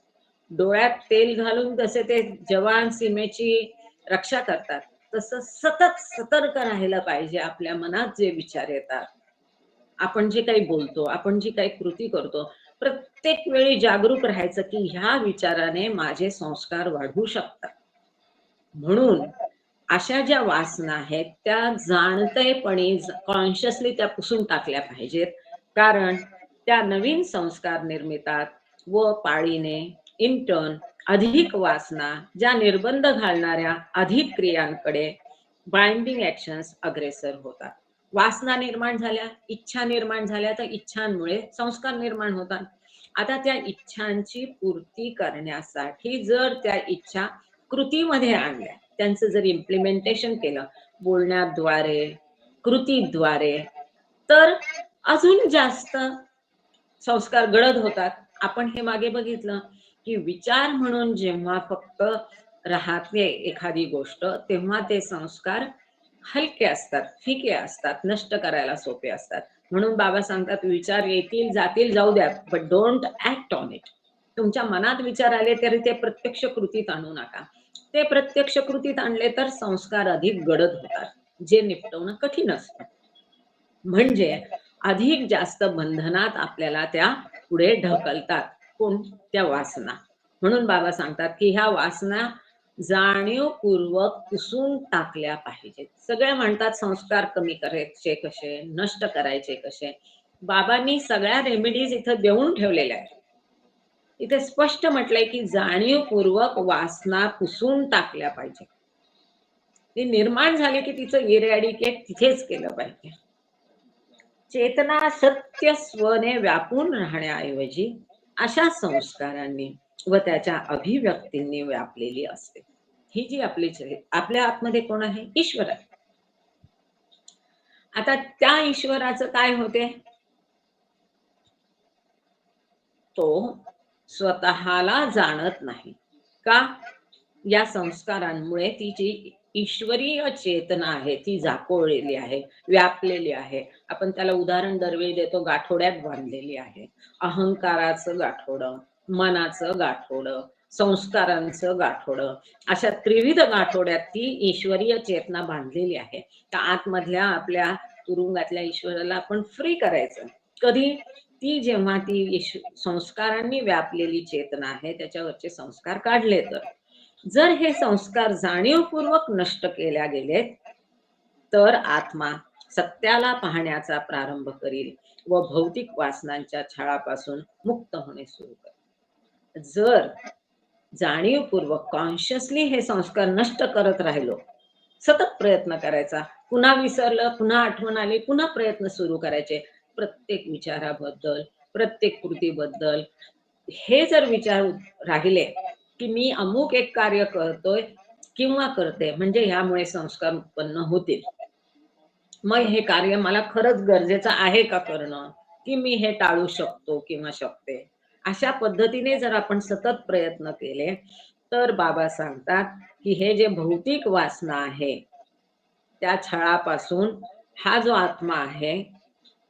Speaker 1: डोळ्यात तेल घालून जसे ते जवान सीमेची रक्षा करतात, तसं सतत सतर्क राहिलं पाहिजे. आपल्या मनात जे विचार येतात, आपण जे काही बोलतो, आपण जी काही कृती करतो, प्रत्येक वेळी जागरूक राहायचं की ह्या विचाराने माझे संस्कार वाढू शकतात. म्हणून अशा ज्या वासना आहेत त्या जाणतेपणी कॉन्शियसली त्या पुसून टाकल्या पाहिजेत, कारण त्या नवीन संस्कार निर्मितात व पाळीने इंटर्न अधिक वासना, ज्या निर्बंध घालणाऱ्या अधिक क्रियांकडे, बाइंडिंग ऍक्शन्स अग्रेसर होतात. वासना निर्माण झाल्या, इच्छा निर्माण झाल्या, तर इच्छांमुळे संस्कार निर्माण होतात. आता त्या इच्छांची पूर्ती करण्यासाठी जर त्या इच्छा कृतीमध्ये आणल्या, त्यांचं जर इम्प्लिमेंटेशन केलं बोलण्याद्वारे, कृतीद्वारे, तर अजून जास्त संस्कार गडद होतात. आपण हे मागे बघितलं की विचार म्हणून जेव्हा फक्त राहते एखादी गोष्ट, तेव्हा ते संस्कार हलके असतात, फिके असतात, नष्ट करायला सोपे असतात. म्हणून बाबा सांगतात विचार येतील जातील जाऊ द्या, but don't act on it. तुमच्या मनात विचार आले तरी ते प्रत्यक्ष कृतीत आणू नका. ते प्रत्यक्ष कृतीत आणले तर संस्कार अधिक गडद होतात, जे निपटवणं कठीण असतं. म्हणजे अधिक जास्त बंधनात आपल्याला त्या पुढे ढकलतात. कोण? त्या वासना. म्हणून बाबा सांगतात की ह्या वासना जाणीवपूर्वक पुसून टाकल्या पाहिजेत. सगळे म्हणतात संस्कार कमी करायचे कसे, नष्ट करायचे कसे. बाबांनी सगळ्या रेमेडीज इथं देऊन ठेवलेल्या आहेत. इथे स्पष्ट म्हटलंय की जाणीवपूर्वक वासना पुसून टाकल्या पाहिजे. ती निर्माण झाली की तिचं इरॅडिकेट तिथेच केलं पाहिजे. चेतना सत्य स्वने व्यापून राहण्याऐवजी अशा संस्कारांनी व त्याच्या अभिव्यक्तींनी व्यापलेली असते. ही जी आपल्या आतमध्ये कोण आहे? ईश्वर आहे. आता त्या ईश्वराचं काय होते? तो स्वतःला जाणत नाही. का? या संस्कारांमुळे ती जी ईश्वरीय चेतना आहे ती झाकोळलेली आहे, व्यापलेली आहे. आपण त्याला उदाहरण दरवेळी देतो, गाठोड्यात बांधलेली आहे. अहंकाराचं गाठोडं, मनाचं गाठोडं, संस्कारांचं गाठोडं, अशा त्रिविध गाठोड्यात ती ईश्वरीय चेतना बांधलेली आहे. त्या आतमधल्या आपल्या तुरुंगातल्या ईश्वराला आपण फ्री करायचं. कधी? ती जेव्हा ती संस्कारांनी व्यापलेली चेतना आहे त्याच्यावरचे संस्कार काढले तर. जर हे संस्कार जाणीवपूर्वक नष्ट केल्या गेलेत तर आत्मा सत्याला पाहण्याचा प्रारंभ करील व भौतिक वासनांच्या छळापासून मुक्त होणे सुरू करेल. जर जाणीवपूर्वक कॉन्शियसली हे संस्कार नष्ट करत राहिलो, सतत प्रयत्न करायचा, पुन्हा विसरलं, पुन्हा आठवण आली, पुन्हा प्रयत्न सुरू करायचे. प्रत्येक विचाराबद्दल, प्रत्येक कृतीबद्दल हे जर विचार राहिले की मी अमुक एक कार्य करतोय किंवा करते, म्हणजे ह्यामुळे संस्कार उत्पन्न होतील, मग हे कार्य मला खरंच गरजेचं आहे का करणं, की मी हे टाळू शकतो किंवा शकते, अशा पद्धतीने जर आपण सतत प्रयत्न केले तर बाबा सांगतात की हे जे भौतिक वासना आहे त्या छळापासून हा जो आत्मा आहे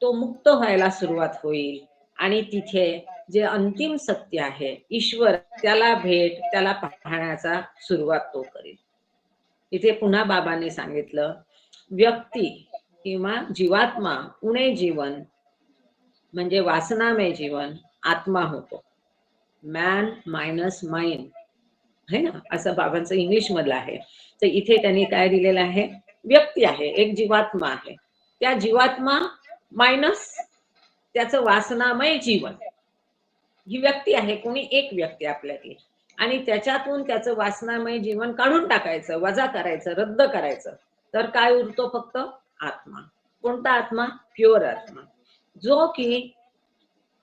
Speaker 1: तो मुक्त व्हायला सुरुवात होईल आणि तिथे जे अंतिम सत्य आहे ईश्वर, त्याला भेट, त्याला पाहण्याचा सुरुवात तो करेल. इथे पुन्हा बाबांनी सांगितलं, व्यक्ती किंवा जीवात्मा उणे जीवन म्हणजे वासनामय जीवन आत्मा होतो. मॅन मायनस माइंड है ना, असं बाबांचं इंग्लिश मधलं आहे. तर इथे त्यांनी काय दिलेलं आहे? व्यक्ती आहे, एक जीवात्मा आहे. त्या जीवात्मा मायनस त्याचं वासनामय जीवन, ही व्यक्ती आहे, कोणी एक व्यक्ती आपल्यातली, आणि त्याच्यातून त्याचं वासनामय जीवन काढून टाकायचं, वजा करायचं, रद्द करायचं, तर काय उरतो? फक्त आत्मा. कोणता आत्मा? प्युअर आत्मा, जो की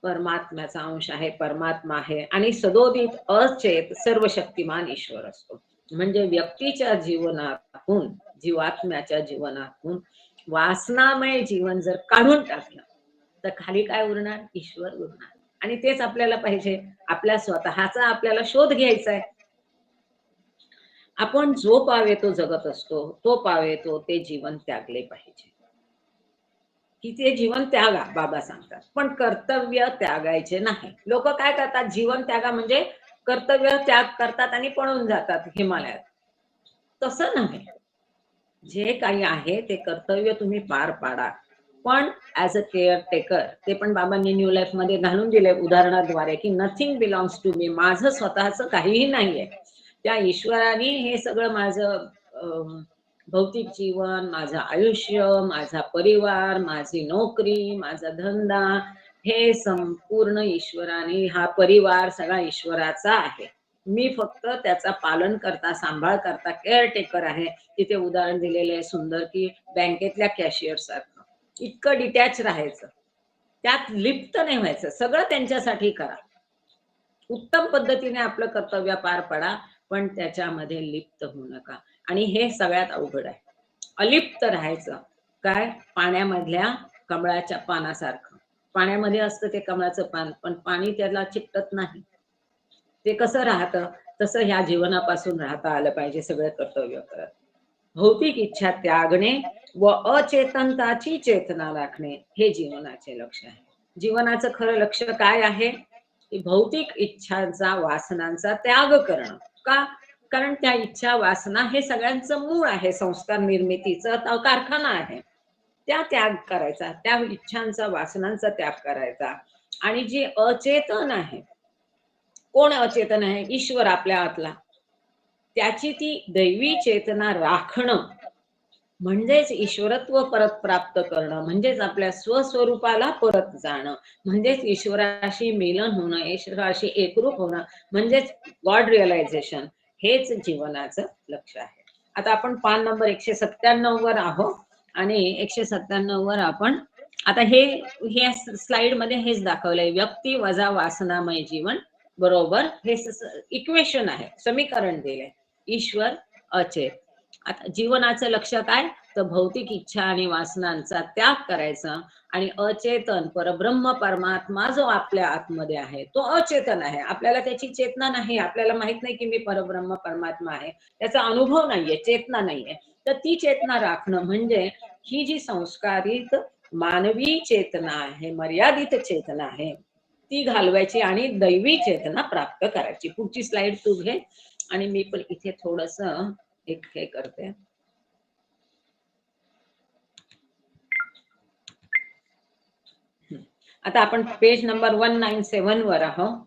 Speaker 1: परमात्म्याचा अंश आहे, परमात्मा आहे आणि सदोदित अचेत सर्व शक्तिमान ईश्वर असतो. म्हणजे व्यक्तीच्या जीवनातून, जीवात्म्याच्या जीवनातून वासनामय जीवन जर काढून टाकलं तर खाली काय उरणार? ईश्वर उरणार. आणि तेच आपल्याला पाहिजे. आपल्या स्वतःचा आपल्याला शोध घ्यायचा आहे. आपण जो पावे तो जगत असतो, तो पावे तो ते जीवन त्यागले पाहिजे. की ते जीवन त्यागा, बाबा सांगतात, पण कर्तव्य त्यागायचे नाही. लोक काय करतात? जीवन त्यागा म्हणजे कर्तव्य त्याग करतात आणि पळून जातात हिमालयात. तसं नाही. जे काही आहे ते कर्तव्य तुम्ही पार पाडा, पण ऍज अ केअर टेकर. ते पण बाबांनी न्यू लाईफ मध्ये घालून दिले उदाहरणाद्वारे की नथिंग बिलॉंग्स टू मी, माझं स्वतःचं काहीही नाहीये. त्या ईश्वराने हे सगळं माझं भौतिक जीवन, माझं आयुष्य, माझा परिवार, माझी नोकरी, माझा धंदा, हे संपूर्ण ईश्वराने, हा परिवार सगळा ईश्वराचा आहे. मी फक्त त्याचा पालन करता, सांभाळ करता, केअर टेकर आहे. तिथे उदाहरण दिलेले आहे सुंदर, की बँकेतल्या कॅशियर सारखं इतकं डिटॅच राहायचं, त्यात लिप्त नाही व्हायचं, सगळं त्यांच्यासाठी करा, उत्तम पद्धतीने आपलं कर्तव्य पार पडा, पण त्याच्यामध्ये लिप्त होऊ नका. आणि हे सगळ्यात अवघड आहे, अलिप्त राहायचं. काय? पाण्यामधल्या कमळाच्या पानासारखं. पाण्यामध्ये असतं ते कमळाचं पान, पण पाणी त्याला चिकटत नाही. ते कसं राहतं? तसं ह्या जीवनापासून राहता आलं पाहिजे सगळं कर्तव्य करत. भौतिक इच्छा त्यागणे व अचेतनताची चेतना राखणे हे जीवनाचे लक्ष्य आहे. जीवनाचं खरं लक्ष्य काय आहे? की भौतिक इच्छांचा, वासनांचा त्याग करणं. का? कारण त्या इच्छा, वासना हे सगळ्यांचं मूळ आहे, संस्कार निर्मितीचा कारखाना आहे. त्या त्याग करायचा, त्या इच्छांचा, वासनांचा त्याग करायचा. आणि जी अचेतन आहे, कोण अचेतन आहे? ईश्वर आपल्या आतला. त्याची ती दैवी चेतना राखणं म्हणजेच ईश्वरत्व परत प्राप्त करणं, म्हणजेच आपल्या स्वस्वरूपाला परत जाणं, म्हणजेच ईश्वराशी मिलन होणं, ईश्वराशी एकरूप होणं, म्हणजेच गॉड रिअलायझेशन. हेच जीवनाचं लक्ष आहे. आता आपण पान नंबर 197 वर आहोत आणि 197 वर आपण आता हे स्लाइड मध्ये हेच दाखवलंय, व्यक्ती वजा वासनामय जीवन बरोबर हे इक्वेशन आहे, समीकरण दिले. ईश्वर अचेत. आता जीवनाचं लक्ष काय, तर भौतिक इच्छा आणि वासनांचा त्याग करायचा आणि अचेतन परब्रह्म परमात्मा जो आपल्या आतमध्ये आहे तो अचेतन आहे. आपल्याला त्याची चेतना नाही, आपल्याला माहित नाही की मी परब्रह्म परमात्मा आहे, त्याचा अनुभव नाहीये, चेतना नाहीये. तर ती चेतना राखणं म्हणजे ही जी संस्कारित मानवी चेतना आहे, मर्यादित चेतना आहे, ती घालवायची आणि दैवी चेतना प्राप्त करायची. पुढची स्लाइड तू घे आणि मी पण इथे थोडस एक हे करते. आता आपण पेज नंबर 197 वर आहोत.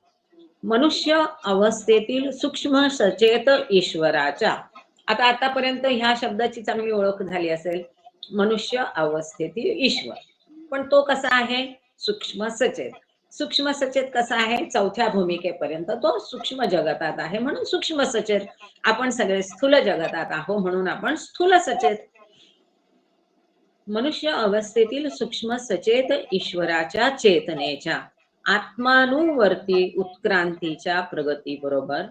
Speaker 1: मनुष्य अवस्थेतील सूक्ष्म सचेत ईश्वराच्या. आता आतापर्यंत ह्या शब्दाची चांगली ओळख झाली असेल, मनुष्य अवस्थेतील ईश्वर. पण तो कसा आहे, सूक्ष्म सचेत. सूक्ष्म सचेत कसा आहे, चौथ्या भूमिकेपर्यंत तो सूक्ष्म जगतात आहे म्हणून सूक्ष्म सचेत. आपण सगळे स्थूल जगतात आहोत म्हणून आपण स्थूल सचेत. मनुष्य अवस्थेतील सूक्ष्म सचेत ईश्वराच्या चेतनेच्या आत्मानुवर्ती उत्क्रांतीच्या प्रगती बरोबर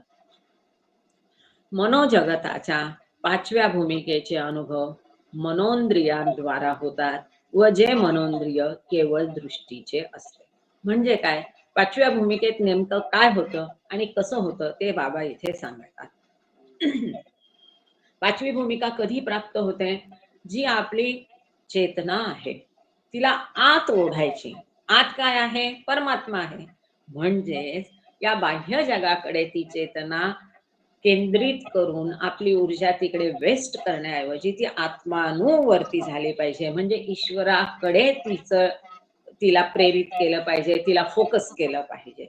Speaker 1: मनोजगताच्या 5व्या भूमिकेचे अनुभव मनोंद्रियांद्वारा होतात व जे मनोंद्रिय केवळ दृष्टीचे असते. म्हणजे काय, 5व्या भूमिकेत नेमकं काय होतं आणि कसं होतं ते बाबा इथे सांगतात. 5वी भूमिका कधी प्राप्त होते, जी आपली चेतना आहे तिला आत ओढायची. आत काय आहे, परमात्मा आहे. म्हणजेच या बाह्य जगाकडे ती चेतना केंद्रित करून आपली ऊर्जा तिकडे वेस्ट करण्याऐवजी ती आत्मानुवर्ती झाली पाहिजे. म्हणजे ईश्वराकडे तिला प्रेरित केलं पाहिजे, तिला फोकस केलं पाहिजे.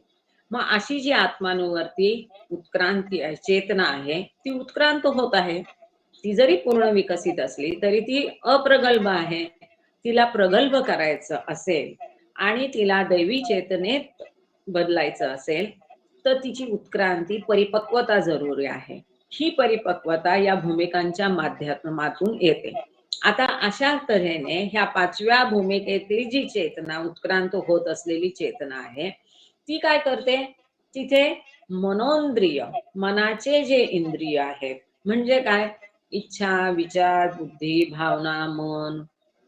Speaker 1: मग अशी जी आत्मानुवर्ती उत्क्रांती आहे, चेतना आहे, ती उत्क्रांत होत आहे. ती जरी पूर्ण विकसित असली तरी ती अप्रगल्भ आहे. तिला प्रगल्भ करायचं असेल आणि तिला दैवी चेतनेत बदलायचं असेल तर तिची उत्क्रांती, परिपक्वता जरुरी आहे. ही परिपक्वता या भूमिकांच्या माध्यमातून येते. आता अशा तऱ्हेने ह्या 5व्या भूमिकेतील जी चेतना, उत्क्रांत होत असलेली चेतना आहे, ती काय करते, तिथे मनोंद्रिय, मनाचे जे इंद्रिय आहेत, म्हणजे काय, इच्छा, विचार, बुद्धी, भावना, मन,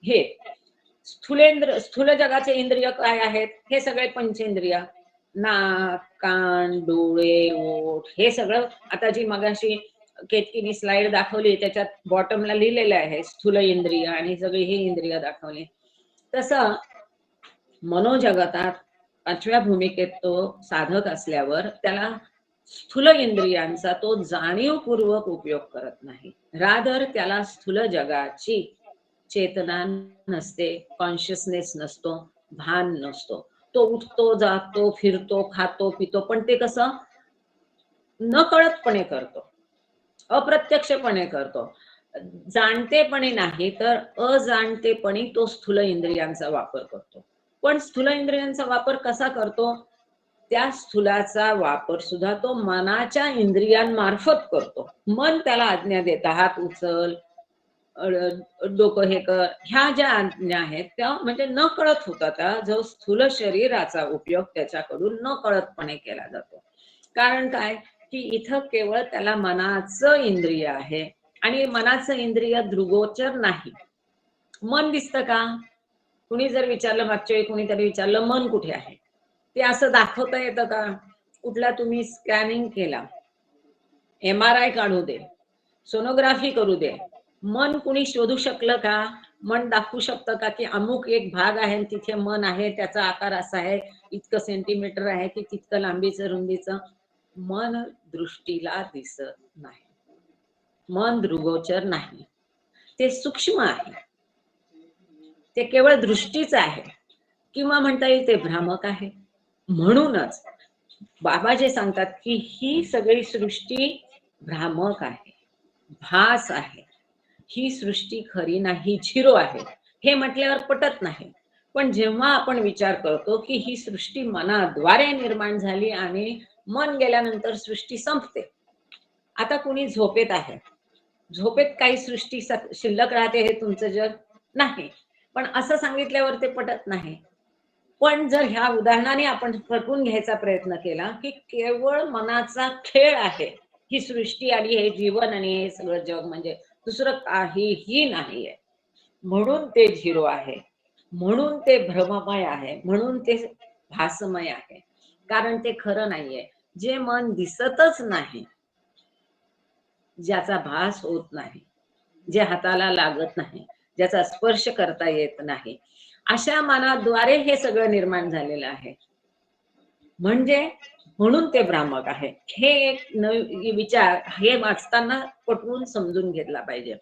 Speaker 1: हे स्थूल जगाचे इंद्रिय काय आहेत, हे सगळे पंचेंद्रिय, नाक, कान, डोळे, ओठ, हे सगळं. आता जी मगाशी केतकीनी स्लाइड दाखवली त्याच्यात बॉटमला लिहिलेलं आहे स्थूल इंद्रिय आणि सगळी ही इंद्रिय दाखवली. तसं मनोजगतात 5व्या भूमिकेत तो साधक असल्यावर त्याला स्थूल इंद्रियांचा तो जाणीवपूर्वक उपयोग करत नाही. रादर त्याला स्थूल जगाची चेतना नसते, कॉन्शियसनेस नसतो, भान नसतो. तो उठतो, जातो, फिरतो, खातो, पितो, पण ते कसं नकळतपणे करतो, अप्रत्यक्षपणे करतो. जाणतेपणे नाही तर अजाणतेपणे तो स्थूल इंद्रियांचा वापर करतो. पण स्थूल इंद्रियांचा वापर कसा करतो, त्या स्थूलाचा वापर सुद्धा तो मनाच्या इंद्रियांमार्फत करतो. मन त्याला आज्ञा देतं, हात उचल, डोकं हे कर, ह्या ज्या आज्ञा आहेत त्या म्हणजे न कळत होतात. जो स्थूल शरीराचा उपयोग त्याच्याकडून न कळतपणे केला जातो. कारण काय की इथं केवळ त्याला मनाचं इंद्रिय आहे आणि मनाचं इंद्रिय दृगोचर नाही. मन दिसतं का, कुणी जर विचारलं, मागच्या वेळी कुणीतरी विचारलं मन कुठे आहे, ते असं दाखवता येतं का, कुठला तुम्ही स्कॅनिंग केला, MRI काढू दे, सोनोग्राफी करू दे, मन कुणी शोधू शकलं का, मन दाखवू शकतं का की अमुक एक भाग आहे तिथे मन आहे, त्याचा आकार असा आहे, इतकं सेंटीमीटर आहे की तितकं लांबीचं रुंदीचं. मन दृष्टीला दिसत नाही, मन दृगोचर नाही, ते सूक्ष्म आहे, ते केवळ दृष्टीच आहे किंवा म्हणता येईल ते भ्रामक आहे. म्हणूनच बाबा जे सांगतात की ही सगळी सृष्टी भ्रामक आहे, भास आहे, ही सृष्टी खरी नाही, झिरो आहे, हे म्हटल्यावर पटत नाही. पण जेव्हा आपण विचार करतो की ही सृष्टी मनाद्वारे निर्माण झाली आणि मन गेल्यानंतर सृष्टी संपते. आता कुणी झोपेत आहे, झोपेत काही सृष्टी शिल्लक राहते हे तुमचं जग नाही. पण असं सांगितल्यावर ते पटत नाही. पण जर ह्या उदाहरणाने आपण पटवून घ्यायचा प्रयत्न केला की केवळ मनाचा खेळ आहे ही सृष्टी आणि हे जीवन आणि हे सगळं जग, म्हणजे दुसरं काहीही नाहीये. म्हणून ते झिरो आहे, म्हणून ते भ्रममय आहे, म्हणून ते भासमय आहे. कारण ते खरं नाहीये. जे मन दिसतच नाही, ज्याचा भास होत नाही, जे हाताला लागत नाही, ज्याचा स्पर्श करता येत नाही, अशा मनाद्वारे हे सगळं निर्माण झालेलं आहे. म्हणजे म्हणून ते भ्रामक आहे. हे एक विचार हे वाचताना पटवून समजून घेतला पाहिजे.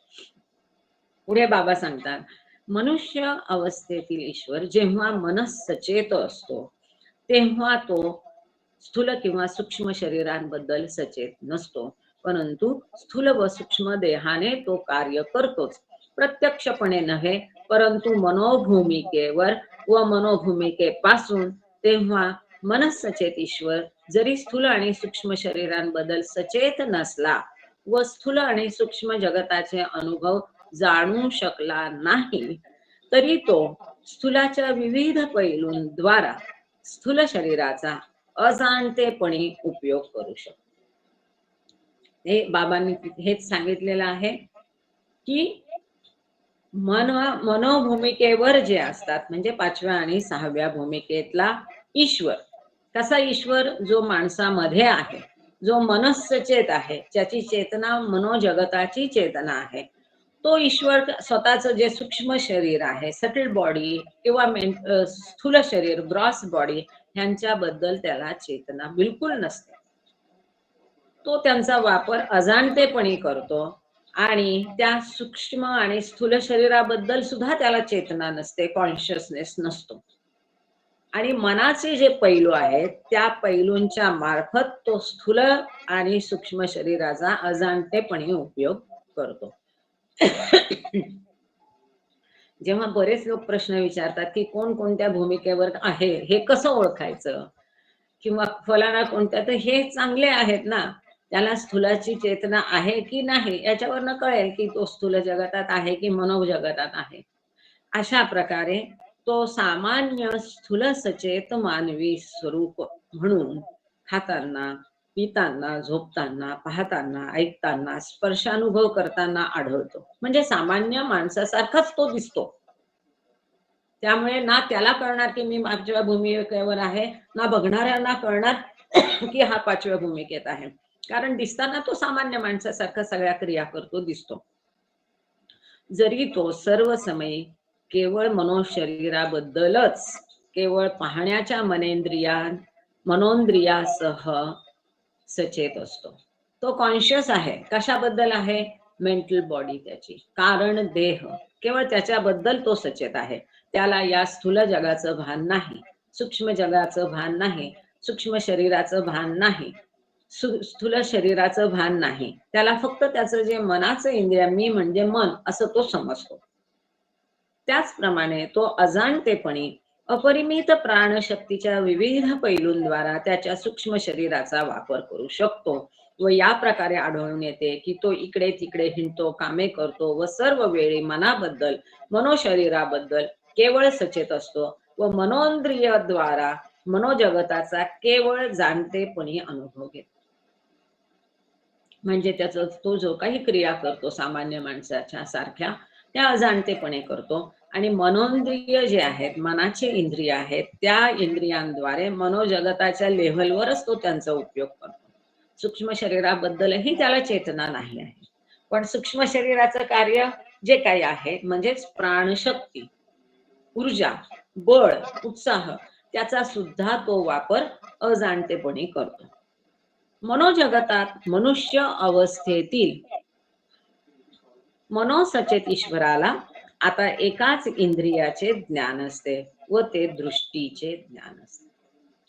Speaker 1: पुढे बाबा सांगतात, मनुष्य अवस्थेतील ईश्वर जेव्हा मनसचेत असतो तेव्हा तो स्थूल किंवा सूक्ष्म शरीरांबद्दल सचेत नसतो, परंतु स्थूल व सूक्ष्म देहाने तो कार्य करतोच. प्रत्यक्षपणे नव्हे, परंतु मनोभूमिकेवर व मनोभूमिकेपासून. तेव्हा मनसचेत ईश्वर जरी स्थूल आणि सूक्ष्म शरीरांबद्दल सचेत नसला व स्थूल आणि सूक्ष्म जगताचे अनुभव जाणू शकला नाही, तरी तो स्थूलाच्या विविध पैलूंद्वारा स्थूल शरीराचा अजाणतेपणे उपयोग करू शकतो. हे बाबांनी हेच सांगितलेलं आहे की मनोभूमिकेवर जे असतात, म्हणजे 5व्या आणि 6व्या भूमिकेतला ईश्वर, कसा ईश्वर जो माणसामध्ये आहे, जो मनसचेत आहे, ज्याची चेतना मनोजगताची चेतना आहे, तो ईश्वर स्वतःच जे सूक्ष्म शरीर आहे, सटल बॉडी किंवा स्थूल शरीर ग्रॉस बॉडी ह्यांच्याबद्दल त्याला चेतना बिलकुल नसते. तो त्यांचा वापर अजाणतेपणी करतो आणि त्या सूक्ष्म आणि स्थूल शरीराबद्दल सुद्धा त्याला चेतना नसते, कॉन्शियसनेस नसतो. आणि मनाचे जे पैलू आहेत त्या पैलूंच्या मार्फत तो स्थूल आणि सूक्ष्म शरीराचा अजाणतेपणे उपयोग करतो. जेव्हा बरेच लोक प्रश्न विचारतात की कोण कोणत्या भूमिकेवर आहे, हे कसं ओळखायचं, किंवा फलाना कोणत्या, तर हे चांगले आहेत ना, त्याला स्थूलाची चेतना आहे की नाही याच्यावरनं कळेल की तो स्थूल जगतात आहे की मनोजगतात आहे. अशा प्रकारे तो सामान्य स्थूल सचेत मानवी स्वरूप म्हणून खाताना, पिताना, झोपताना, पाहताना, ऐकताना, स्पर्शानुभव करताना आढळतो. म्हणजे सामान्य माणसासारखाच तो दिसतो. त्यामुळे ना त्याला कळणार की मी 5व्या भूमिकेवर आहे, ना बघणाऱ्यांना कळणार की हा 5व्या भूमिकेत आहे. कारण दिसताना तो सामान्य माणसासारखा सगळ्या क्रिया करतो, दिसतो. जरी तो सर्व समयी केवळ मनोशरीराबद्दलच, केवळ पाहण्याच्या मनोंद्रियासह सचेत असतो. तो कॉन्शियस आहे. कशाबद्दल आहे? मेंटल बॉडी त्याची, कारण देह, केवळ त्याच्याबद्दल तो सचेत आहे. त्याला या स्थूल जगाचं भान नाही, सूक्ष्म जगाचं भान नाही, सूक्ष्म शरीराचं भान नाही, स्थूल शरीराचं भान नाही. त्याला फक्त त्याचं जे मनाचं इंद्रिय, मी म्हणजे मन, असं तो समजतो. त्याचप्रमाणे तो अजाणतेपणी अपरिमित प्राणशक्तीच्या विविध पैलूंद्वारा त्याच्या सूक्ष्म शरीराचा वापर करू शकतो व या प्रकारे आढळून येते की तो इकडे तिकडे हिंडतो, कामे करतो व सर्व वेळी मनाबद्दल, मनोशरीराबद्दल केवळ सचेत असतो व मनोंद्रियद्वारा मनोजगताचा केवळ जाणतेपणी अनुभव घेतो. म्हणजे त्याचा तो जो काही क्रिया करतो सामान्य माणसाच्या सारख्या, त्या अजाणतेपणे करतो. आणि मनोंद्रिय जे आहेत, मनाचे इंद्रिय आहेत, त्या इंद्रियांद्वारे मनोजगताच्या लेव्हलवरच तो त्यांचा उपयोग करतो. सूक्ष्म शरीराबद्दलही त्याला चेतना नाही आहे. पण सूक्ष्म शरीराचं कार्य जे काही आहे, म्हणजेच प्राणशक्ती, ऊर्जा, बळ, उत्साह, त्याचा सुद्धा तो वापर अजाणतेपणे करतो. मनोजगतात मनुष्य अवस्थेतील मनोसचेत ईश्वराला आता एकाच इंद्रियाचे ज्ञान असते व ते दृष्टीचे ज्ञान असते.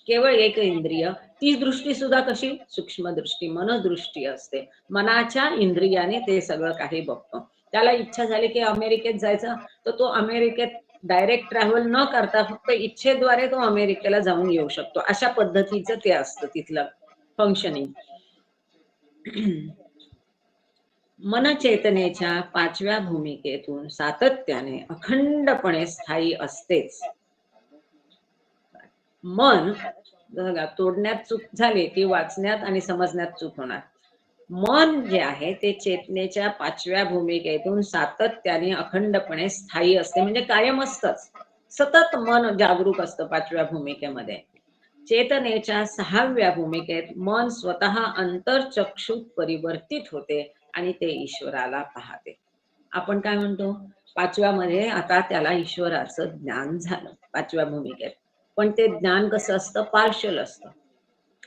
Speaker 1: केवळ एक इंद्रिय, ती दृष्टी सुद्धा कशी? सूक्ष्म दृष्टी, मनदृष्टी असते. मनाच्या इंद्रियाने ते सगळं काही बघतो. त्याला इच्छा झाली की अमेरिकेत जायचं, तर तो अमेरिकेत डायरेक्ट ट्रॅव्हल न करता फक्त इच्छेद्वारे तो अमेरिकेला जाऊन येऊ शकतो. अशा पद्धतीचं ते असतं तिथलं फंक्शनिंग. मनचेतनेच्या पाचव्या भूमिकेतून सातत्याने अखंडपणे स्थायी असतेच. मन बघा, तोडण्यात चूक झाली की वाचण्यात आणि समजण्यात चूक होणार. मन जे आहे ते चेतनेच्या पाचव्या भूमिकेतून सातत्याने अखंडपणे स्थायी असते, म्हणजे कायम असतच. सतत मन जागरूक असतं पाचव्या भूमिकेमध्ये. चेतनेच्या सहाव्या भूमिकेत मन स्वतः अंतर्चक्षुत परिवर्तित होते आणि ते ईश्वराला पाहते. आपण काय म्हणतो, पाचव्या मध्ये आता त्याला ईश्वराचं ज्ञान झालं पाचव्या भूमिकेत. पण ते ज्ञान कसं असतं, पार्शल असतं.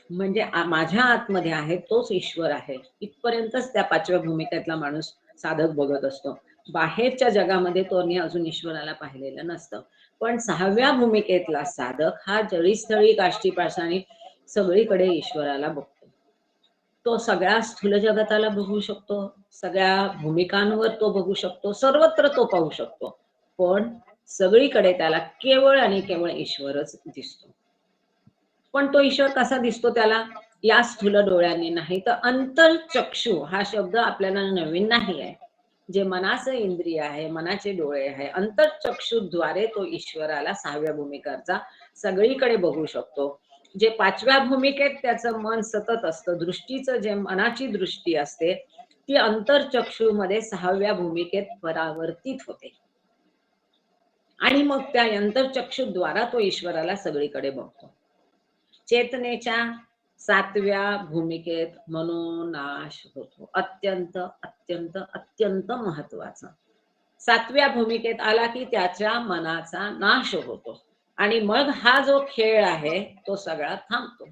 Speaker 1: म्हणजे माझ्या आतमध्ये आहे तोच ईश्वर आहे इथपर्यंतच त्या पाचव्या भूमिकेतला माणूस साधक बघत असतो. बाहेरच्या जगामध्ये तो अजून ईश्वराला पाहिलेलं नसतं. पण सहाव्या भूमिकेतला साधक हा जळीस्थळी काष्टी पाषाणी सगळीकडे ईश्वराला बघतो. तो सगळ्या स्थूल जगताला बघू शकतो, सगळ्या भूमिकांवर तो बघू शकतो, सर्वत्र तो पाहू शकतो. पण सगळीकडे त्याला केवळ आणि केवळ ईश्वरच दिसतो. पण तो ईश्वर कसा दिसतो त्याला, या स्थूल डोळ्यांनी नाही, तर अंतर्चक्षु हा शब्द आपल्याला नवीन नाही आहे. जे मनाचं इंद्रिय आहे, मनाचे डोळे आहे, अंतर्चक्षुद्वारे तो ईश्वराला सहाव्या भूमिकेचा सगळीकडे बघू शकतो. जे पाचव्या भूमिकेत त्याचं मन सतत असतं, दृष्टीचं जे मनाची दृष्टी असते ती अंतर्चक्षु मध्ये सहाव्या भूमिकेत परावर्तित होते आणि मग त्या अंतर्चक्षुद्वारा तो ईश्वराला सगळीकडे बघतो. चेतनेच्या सातव्या भूमिकेत मनोनाश होतो. अत्यंत अत्यंत अत्यंत महत्वाचा. सातव्या भूमिकेत आला की त्याच्या मनाचा नाश होतो आणि मग हा जो खेळ आहे तो सगळा थांबतो.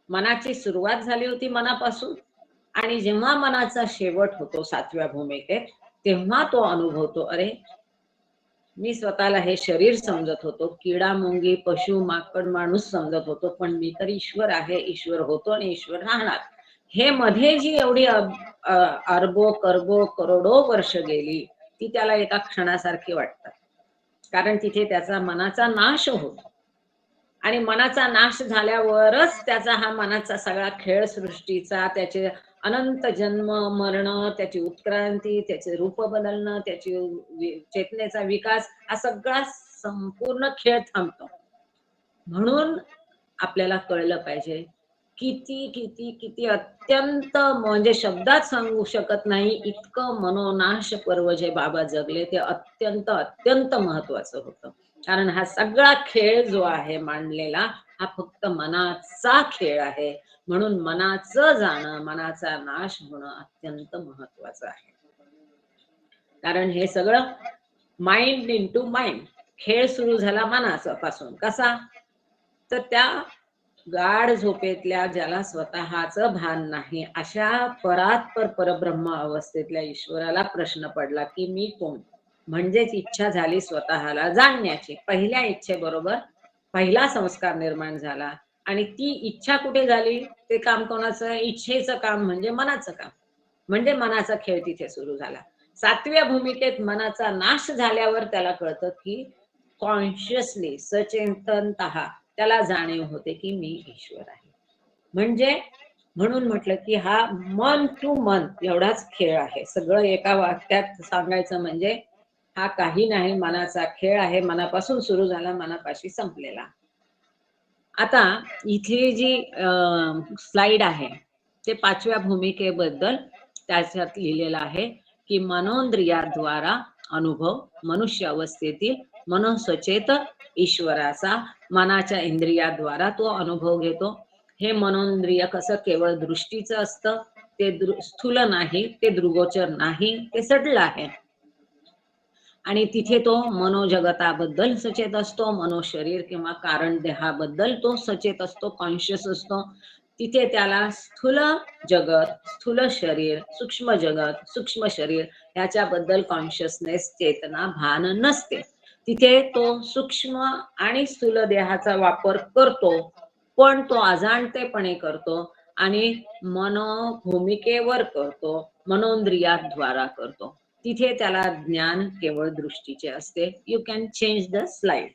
Speaker 1: मनाची सुरुवात झाली होती मनापासून, आणि जेव्हा मनाचा शेवट होतो सातव्या भूमिकेत, तेव्हा तो अनुभवतो, अरे मी स्वतःला हे शरीर समजत होतो, किडा मुंगी पशु माकड माणूस समजत होतो, पण मी तर ईश्वर आहे, ईश्वर होतो आणि ईश्वर राहणार. हे मध्ये जी एवढी अरबो करबो करोडो वर्ष गेली ती त्याला एका क्षणासारखी वाटतात, कारण तिथे त्याचा मनाचा नाश होतो. आणि मनाचा नाश झाल्यावरच त्याचा हा मनाचा सगळा खेळ सृष्टीचा, त्याचे अनंत जन्म मरण, त्याची उत्क्रांती, त्याचे रूप बदलणं, त्याची चेतनेचा विकास, हा सगळा संपूर्ण खेळ थांबतो. म्हणून आपल्याला कळलं पाहिजे, किती किती किती अत्यंत, म्हणजे शब्दात सांगू शकत नाही इतकं मनोनाश पर्व जे बाबा जगले ते अत्यंत अत्यंत महत्वाचं होतं. कारण हा सगळा खेळ जो आहे मांडलेला, हा फक्त मनाचा खेळ आहे. म्हणून मनाचं जाणं, मनाचा नाश होणं अत्यंत महत्वाचं आहे. कारण हे सगळं माइंड इंटू माइंड खेळ सुरू झाला मनाचा पासून. कसा, तर त्या गाढ झोपेतल्या ज्याला स्वतःचं भान नाही अशा परात्पर परब्रह्म अवस्थेतल्या ईश्वराला प्रश्न पडला की मी कोण. म्हणजेच इच्छा झाली स्वतःला जाणण्याची. पहिल्या इच्छेबरोबर पहिला संस्कार निर्माण झाला आणि ती इच्छा कुठे झाली, ते काम कोणाचं, इच्छेचं काम म्हणजे मनाचं काम, म्हणजे मनाचा खेळ तिथे सुरू झाला. सातव्या भूमिकेत मनाचा नाश झाल्यावर त्याला कळतं की कॉन्शियसली सचेतनतः त्याला जाणीव होते की मी ईश्वर आहे. म्हणजे म्हणून म्हटलं की हा मन टू मन एवढाच खेळ आहे. सगळं एका वाक्यात सांगायचं म्हणजे हा काही नाही, मनाचा खेळ आहे, मनापासून सुरू झाला, मनापाशी संपलेला. आता इथे जी स्लाइड आहे ते पाचव्या भूमिकेबद्दल त्याच्यात लिहिलेलं आहे की मनोंद्रियाद्वारा अनुभव, मनुष्य अवस्थेतील मनोसचेत ईश्वराचा मनाच्या इंद्रियाद्वारा तो अनुभव घेतो. हे मनोंद्रिय कसं केवळ दृष्टीचं असतं, ते स्थूल नाही, ते दृगोचर नाही, ते सडल आहे. आणि तिथे तो मनोजगताबद्दल सचेत असतो, मनोशरीर किंवा कारण देहाबद्दल तो सचेत असतो, कॉन्शियस असतो. तिथे त्याला स्थूल जगत, स्थूल शरीर, सूक्ष्म जगत, सूक्ष्म शरीर ह्याच्याबद्दल कॉन्शियसनेस, चेतना, भान नसते. तिथे तो सूक्ष्म आणि स्थूल देहाचा वापर करतो, पण तो अजाणतेपणे करतो आणि मनोभूमिकेवर करतो, मनोंद्रियाद्वारा करतो. तिथे त्याला ज्ञान केवळ दृष्टीचे असते. You can change the slide.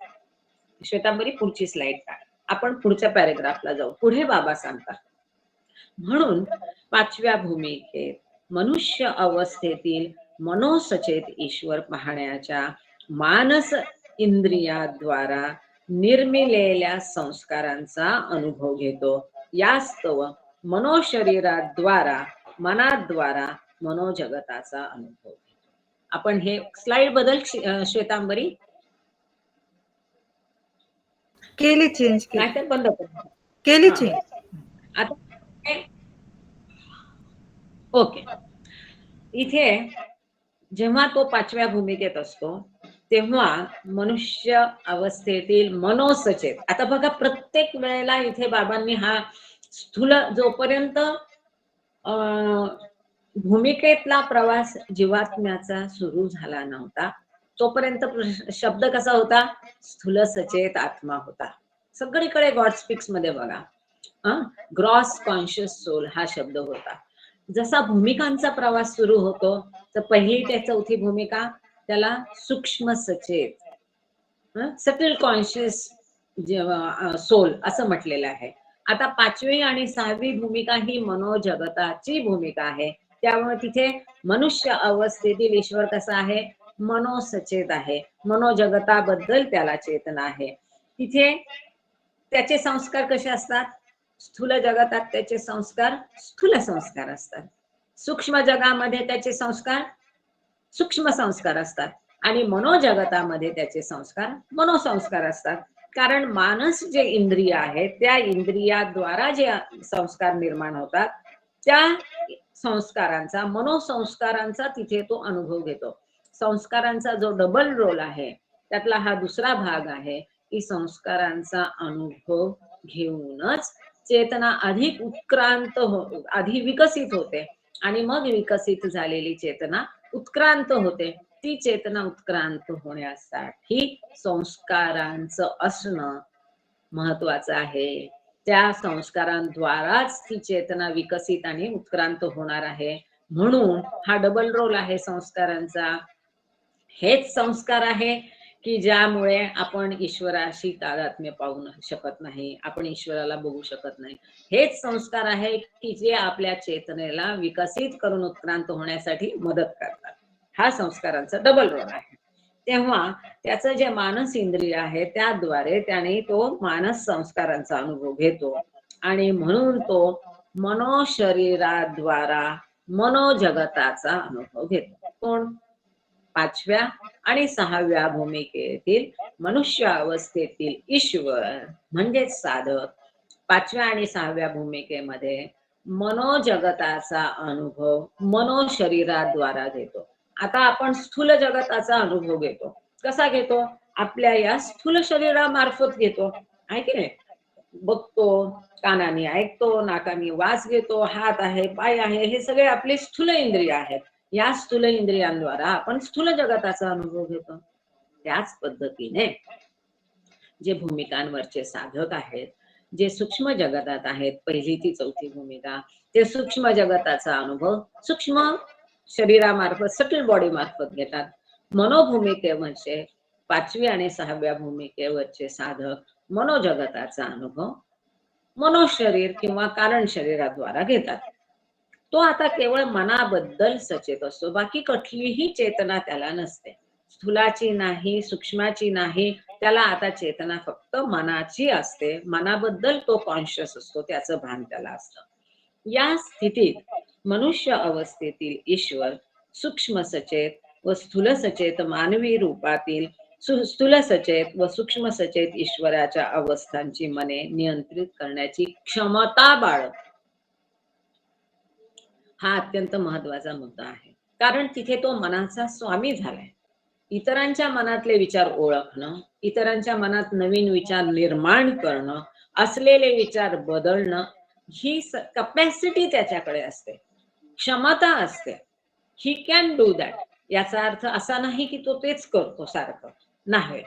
Speaker 1: Shwetambari पुढची स्लाइड टाक. आपण पुढच्या पॅरेग्राफला जाऊ. पुढे बाबा सांगतात, म्हणून पाचव्या भूमिकेत मनुष्य अवस्थेतील मनोसचेत ईश्वर पाहण्याच्या मानस इंद्रियाद्वारा निर्मिलेल्या संस्कारांचा अनुभव घेतो. यास्तव मनोशरीराद्वारा मनाद्वारा मनोजगताचा अनुभव घेतो. आपण हे स्लाइड बदल श्वेतांबरी
Speaker 3: केली चेंज केली
Speaker 1: नाहीतर बंद कर.
Speaker 3: केली
Speaker 1: हा.
Speaker 3: चेंज.
Speaker 1: आता ओके, इथे जेव्हा तो 5व्या भूमिकेत असतो तेव्हा मनुष्य अवस्थेतील मनोसचेत, आता बघा प्रत्येक वेळेला इथे बाबांनी हा स्थूल जोपर्यंत भूमिकेतला प्रवास जीवात्म्याचा सुरू झाला नव्हता तोपर्यंत शब्द कसा होता, स्थूल सचेत आत्मा होता. सगळीकडे गॉड स्पीक्स मध्ये बघा ग्रॉस कॉन्शियस सोल हा शब्द होता. जसा भूमिकांचा प्रवास सुरू होतो तर पहिली ते चौथी भूमिका त्याला सूक्ष्म सचेत सटल कॉन्शियस सोल असं म्हटलेलं आहे. आता 5वी आणि 6वी भूमिका ही मनोजगताची भूमिका आहे. त्यामुळे तिथे मनुष्य अवस्थेतील ईश्वर कसा आहे, मनोसचेत आहे. मनोजगताबद्दल त्याला चेतना आहे. तिथे त्याचे संस्कार कसे असतात, स्थूल जगतात त्याचे संस्कार स्थूल संस्कार असतात, सूक्ष्म जगामध्ये त्याचे संस्कार सूक्ष्म संस्कार असतात आणि मनोजगतामध्ये त्याचे संस्कार मनोसंस्कार असतात. कारण मानस जे इंद्रिय आहेत त्या इंद्रियाद्वारा जे संस्कार निर्माण होतात त्या संस्कारांचा मनोसंस्कारांचा तिथे तो अनुभव घेतो. संस्कारांचा जो डबल रोल आहे त्यातला हा दुसरा भाग आहे की संस्कारांचा अनुभव घेऊनच चेतना अधिक उत्क्रांत आधी विकसित होते आणि मग विकसित झालेली चेतना उत्क्रांत होते. ती चेतना उत्क्रांत होण्यासाठी संस्कारांचं असणं महत्वाचं आहे. त्या संस्कारांद्वाराच ती चेतना विकसित आणि उत्क्रांत होणार आहे. म्हणून हा डबल रोल आहे संस्कारांचा. हेच संस्कार आहे की ज्यामुळे आपण ईश्वराशी तादात्म्य पाहू शकत नाही, आपण ईश्वराला बघू शकत नाही. हेच संस्कार आहे की जे आपल्या चेतनेला विकसित करून उत्क्रांत होण्यासाठी मदत करतात. हा संस्कारांचा डबल रोल आहे. तेव्हा त्याचं जे मानस इंद्रिय आहे त्याद्वारे त्याने तो मानस संस्कारांचा अनुभव घेतो आणि म्हणून तो मनोशरीराद्वारा मनोजगताचा अनुभव घेतो. कोण, 5व्या आणि 6व्या भूमिकेतील मनुष्य अवस्थेतील ईश्वर म्हणजेच साधक 5व्या आणि 6व्या भूमिकेमध्ये मनोजगताचा अनुभव मनोशरीराद्वारा घेतो. आता आपण स्थूल जगताचा अनुभव घेतो. कसा घेतो, आपल्या या स्थूल शरीरामार्फत घेतो आहे की नाही. बघतो, कानाने ऐकतो, नाकाने वास घेतो, हात आहे, पाय आहे, हे सगळे आपले स्थूल इंद्रिय आहेत. या स्थूल इंद्रियांद्वारा आपण स्थूल जगताचा अनुभव घेतो. त्याच पद्धतीने जे भूमिकांवरचे साधक आहेत, जे सूक्ष्म जगतात आहेत, पहिली ती चौथी भूमिका, ते सूक्ष्म जगताचा अनुभव सूक्ष्म शरीरामार्फत सटल बॉडी मार्फत घेतात. मनोभूमिकेवरचे 5वी आणि 6व्या भूमिकेवरचे साधक मनोजगताचा अनुभव मनोशरीर किंवा कारण शरीराद्वारा घेतात. तो आता केवळ मनाबद्दल सचेत असतो, बाकी कुठलीही चेतना त्याला नसते. स्थूलाची नाही, सूक्ष्माची नाही, त्याला आता चेतना फक्त मनाची असते. मनाबद्दल तो कॉन्शियस असतो, त्याचं भान त्याला असतं. या स्थितीत मनुष्य अवस्थेतील ईश्वर सूक्ष्म सचेत व स्थूल सचेत मानवी रूपातील स्थूल सचेत व सूक्ष्म सचेत ईश्वराच्या अवस्थांची मने नियंत्रित करण्याची क्षमता बाळगतो. हा अत्यंत महत्वाचा मुद्दा आहे. कारण तिथे तो मनाचा स्वामी झालाय. इतरांच्या मनातले विचार ओळखणं, इतरांच्या मनात नवीन विचार निर्माण करणं, असलेले विचार बदलणं, ही कपॅसिटी त्याच्याकडे असते, क्षमता असते. He can do that. याचा अर्थ असा नाही की तो तेच करतो सारखं, नाही.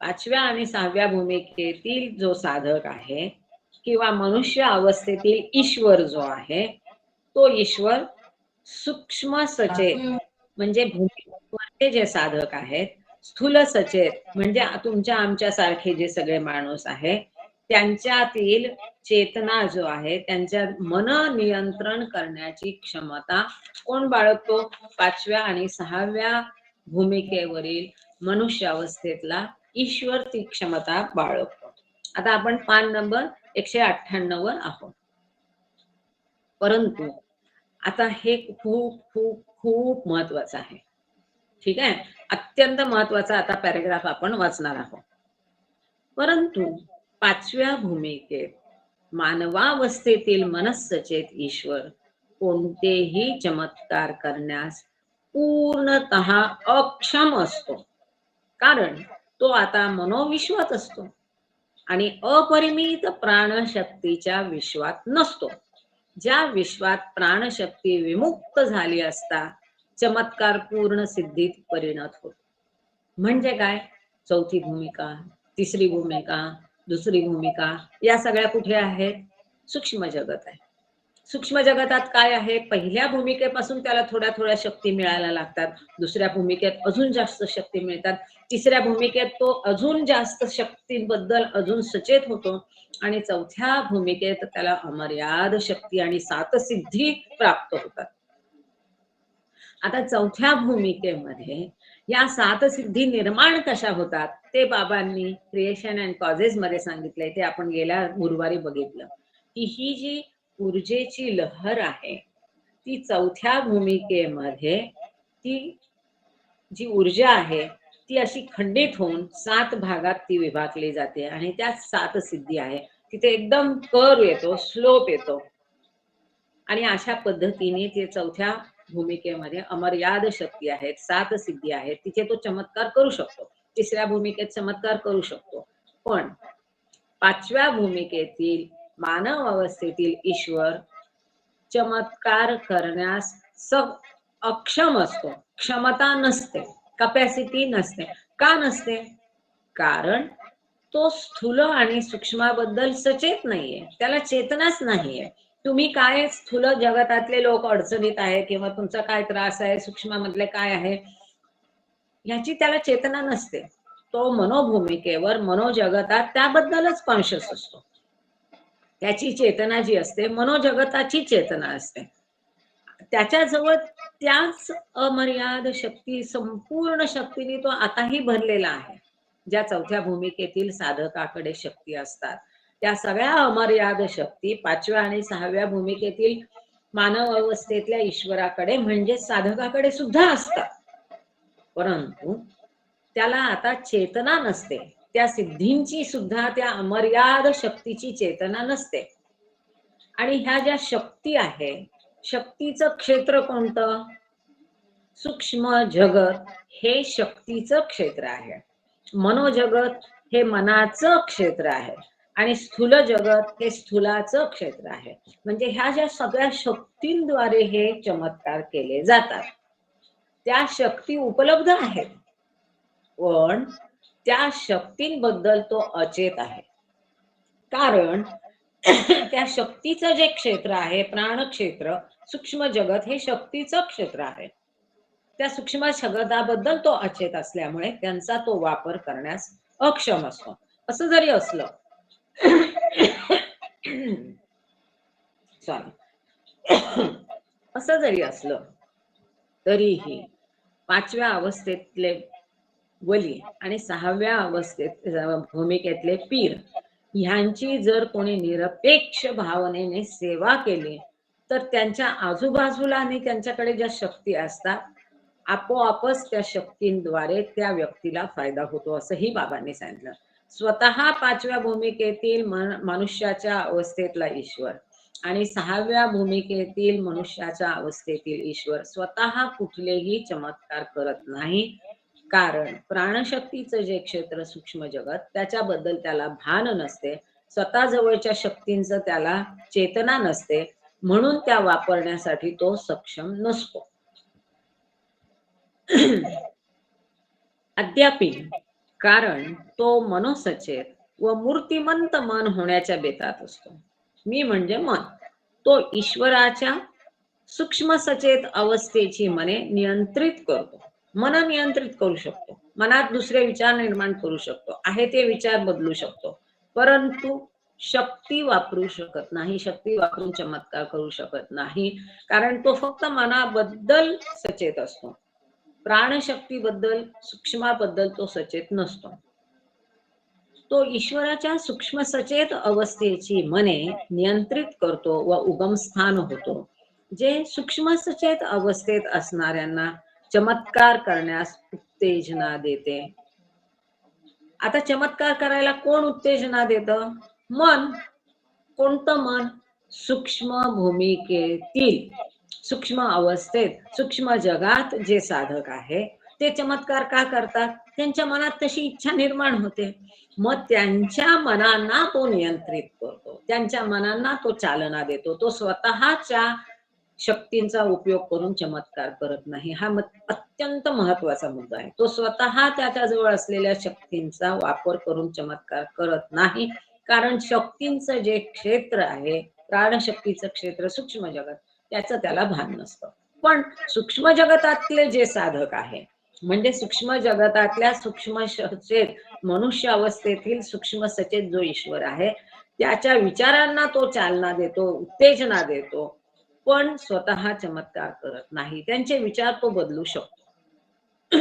Speaker 1: 5व्या आणि 6व्या भूमिकेतील जो साधक आहे किंवा मनुष्य अवस्थेतील ईश्वर जो आहे तो ईश्वर सूक्ष्म सचेत म्हणजे भूमिकेवरचे जे साधक आहेत, स्थूल सचेत म्हणजे तुमच्या आमच्या सारखे जे सगळे माणूस आहे त्यांच्यातील चेतना जो आहे, त्यांच्या मन नियंत्रण करण्याची क्षमता कोण बाळगतो? 5व्या आणि 6व्या भूमिकेवरील मनुष्य अवस्थेतला ईश्वर ती क्षमता बाळगतो. आता आपण पान नंबर 198 वर आहोत. परंतु आता हे खूप खूप खूप महत्वाचं आहे. ठीक आहे, अत्यंत महत्वाचा आता पॅरेग्राफ आपण वाचणार आहोत. परंतु 5व्या भूमिकेत मानवावस्थेतील मनस्सचेत ईश्वर कोणतेही चमत्कार करण्यास पूर्णतः अक्षम असतो, कारण तो आता मनोविश्वात असतो आणि अपरिमित प्राणशक्तीच्या विश्वात नसतो. ज्या विश्वात प्राणशक्ती विमुक्त झाली असता चमत्कार पूर्ण सिद्धीत परिणत होतो. म्हणजे काय? चौथी भूमिका, तिसरी भूमिका, दुसरी भूमिका, या सगळ्या कुठे आहेत? सूक्ष्म जगत आहे. सूक्ष्म जगतात काय आहे? पहिल्या भूमिकेपासून त्याला थोड्या थोड्या शक्ती मिळायला लागतात, दुसऱ्या भूमिकेत अजून जास्त शक्ती मिळतात, तिसऱ्या भूमिकेत तो अजून जास्त शक्तीबद्दल अजून सचेत होतो आणि चौथ्या भूमिकेत त्याला अमर्याद शक्ती आणि 7 सिद्धी प्राप्त होतात. आता चौथ्या भूमिकेमध्ये या 7 सिद्धी निर्माण कशा होतात ते बाबांनी क्रिएशन अँड कॉजेस मध्ये सांगितलंय. ते आपण गेल्या गुरुवारी बघितलं की ही जी ऊर्जेची लहर आहे ती चौथ्या भूमिकेमध्ये ती जी ऊर्जा आहे ती अशी खंडित होऊन 7 भागात ती विभागली जाते आणि त्या 7 सिद्धी आहे. तिथे एकदम कर्व येतो, स्लोप येतो आणि अशा पद्धतीने ते चौथ्या भूमिकेमध्ये अमर्याद शक्ती आहेत, 7 सिद्धी आहेत, तिथे तो चमत्कार करू शकतो. तिसऱ्या भूमिकेत चमत्कार करू शकतो. पण 5व्या भूमिकेतील मानव अवस्थेतील ईश्वर चमत्कार करण्यास अक्षम असतो. क्षमता नसते, कॅपॅसिटी नसते. का नसते? कारण तो स्थूल आणि सूक्ष्माबद्दल सचेत नाहीये, त्याला चेतनाच नाहीये. तुम्ही काय स्थूल जगतातले लोक अडचणीत आहे किंवा तुमचा काय त्रास आहे, सूक्ष्मामधले काय आहे, याची त्याला चेतना नसते. तो मनोभूमिकेवर मनोजगतात त्याबद्दलच कॉन्शियस असतो. त्याची चेतना जी असते मनोजगताची चेतना असते. त्याच्याजवळ त्याच अमर्याद शक्ती, संपूर्ण शक्तीने तो आताही भरलेला आहे. ज्या चौथ्या भूमिकेतील साधकाकडे शक्ती असतात त्या सगळ्या अमर्याद शक्ती 5व्या आणि 6व्या भूमिकेतील मानव अवस्थेतल्या ईश्वराकडे म्हणजे साधकाकडे सुद्धा असतात. परंतु त्याला आता चेतना नसते, त्या सिद्धींची सुद्धा त्या अमर्याद शक्तीची चेतना नसते. आणि ह्या ज्या शक्ती आहे, शक्तीचं क्षेत्र कोणतं? सूक्ष्म जगत हे शक्तीचं क्षेत्र आहे, मनोजगत हे मनाचं क्षेत्र आहे आणि स्थूल जगत हे स्थूलाचं क्षेत्र आहे. म्हणजे ह्या ज्या सगळ्या शक्तींद्वारे हे चमत्कार केले जातात त्या शक्ती उपलब्ध आहेत, पण त्या शक्तींबद्दल तो अचेत आहे. कारण त्या शक्तीचं जे क्षेत्र आहे, प्राणक्षेत्र, सूक्ष्म जगत हे शक्तीचं क्षेत्र आहे. त्या सूक्ष्म जगताबद्दल तो अचेत असल्यामुळे त्यांचा तो वापर करण्यास अक्षम असतो. असं जरी असलं असं जरी असलं तरीही 5व्या अवस्थेतले वली आणि 6व्या अवस्थेत भूमिकेतले पीर ह्यांची जर कोणी निरपेक्ष भावनेने सेवा केली तर त्यांच्या आजूबाजूला आणि त्यांच्याकडे ज्या शक्ती असतात आपोआपच त्या शक्तींद्वारे त्या व्यक्तीला फायदा होतो, असंही बाबांनी सांगितलं. स्वतः 5व्या भूमिकेतील मनुष्याच्या अवस्थेतला ईश्वर आणि 6व्या भूमिकेतील मनुष्याच्या अवस्थेतील ईश्वर स्वतः कुठलेही चमत्कार करत नाही. कारण प्राणशक्तीचं जे क्षेत्र सूक्ष्म जगत त्याच्याबद्दल त्याला भान नसते, स्वतः जवळच्या शक्तींचं त्याला चेतना नसते, म्हणून त्या वापरण्यासाठी तो सक्षम नसतो. अद्यापि कारण तो मनोसचेत व मूर्तिमंत मन होण्याच्या बेतात असतो. मी म्हणजे मन. तो ईश्वराच्या सूक्ष्म सचेत अवस्थेची मने नियंत्रित करतो. मन नियंत्रित करू शकतो, मनात दुसरे विचार निर्माण करू शकतो, आहे ते विचार बदलू शकतो, परंतु शक्ती वापरू शकत नाही, शक्ती वापरून चमत्कार करू शकत नाही, कारण तो फक्त मनाबद्दल सचेत असतो. प्राणशक्तीबद्दल, सूक्ष्माबद्दल तो सचेत नसतो. तो ईश्वराच्या सूक्ष्म सचेत अवस्थेची मने नियंत्रित करतो व उगमस्थान होतो, जे सूक्ष्म सचेत अवस्थेत असणाऱ्यांना चमत्कार करण्यास उत्तेजना देते. आता चमत्कार करायला कोण उत्तेजना देतं? मन. कोणतं मन? सूक्ष्म भूमिकेतील, सूक्ष्म अवस्थेत, सूक्ष्म जगात जे साधक आहे ते चमत्कार का करतात? त्यांच्या मनात तशी इच्छा निर्माण होते, मग त्यांच्या मनांना तो नियंत्रित करतो, त्यांच्या मनांना तो चालना देतो. तो स्वतःच्या शक्तींचा उपयोग करून चमत्कार करत नाही. हा अत्यंत महत्वाचा मुद्दा आहे. तो स्वतः त्याच्याजवळ असलेल्या शक्तींचा वापर करून चमत्कार करत नाही, कारण शक्तींचं जे क्षेत्र आहे, प्राणशक्तीचं क्षेत्र, सूक्ष्म जगत, त्याचं त्याला भान नसतं. पण सूक्ष्म जगतातले जे साधक आहे, म्हणजे सूक्ष्म जगतातल्या सूक्ष्म सचेत मनुष्य अवस्थेतील सूक्ष्म सचेत जो ईश्वर आहे, त्याच्या विचारांना तो चालना देतो, उत्तेजना देतो, पण स्वतः चमत्कार करत नाही. त्यांचे विचार तो बदलू शकतो.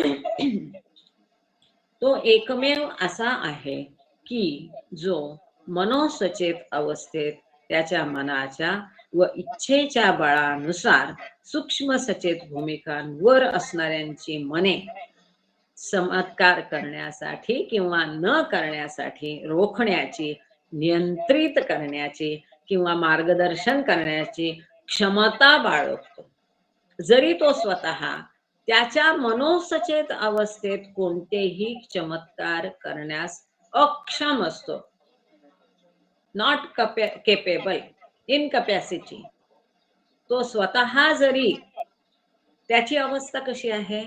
Speaker 1: तो एकमेव असा आहे की जो मनोसचेत अवस्थेत त्याच्या मनाच्या व इच्छेच्या बळानुसार सूक्ष्म सचेत भूमिकांवर असणाऱ्यांची मने चमत्कार करण्यासाठी किंवा न करण्यासाठी रोखण्याची, नियंत्रित करण्याची किंवा मार्गदर्शन करण्याची क्षमता बाळगतो. जरी तो स्वतः त्याच्या मनोसचेत अवस्थेत कोणतेही चमत्कार करण्यास अक्षम असतो, नॉट केपेबल, इनकॅपॅसिटी. तो स्वतः जरी, त्याची अवस्था कशी आहे?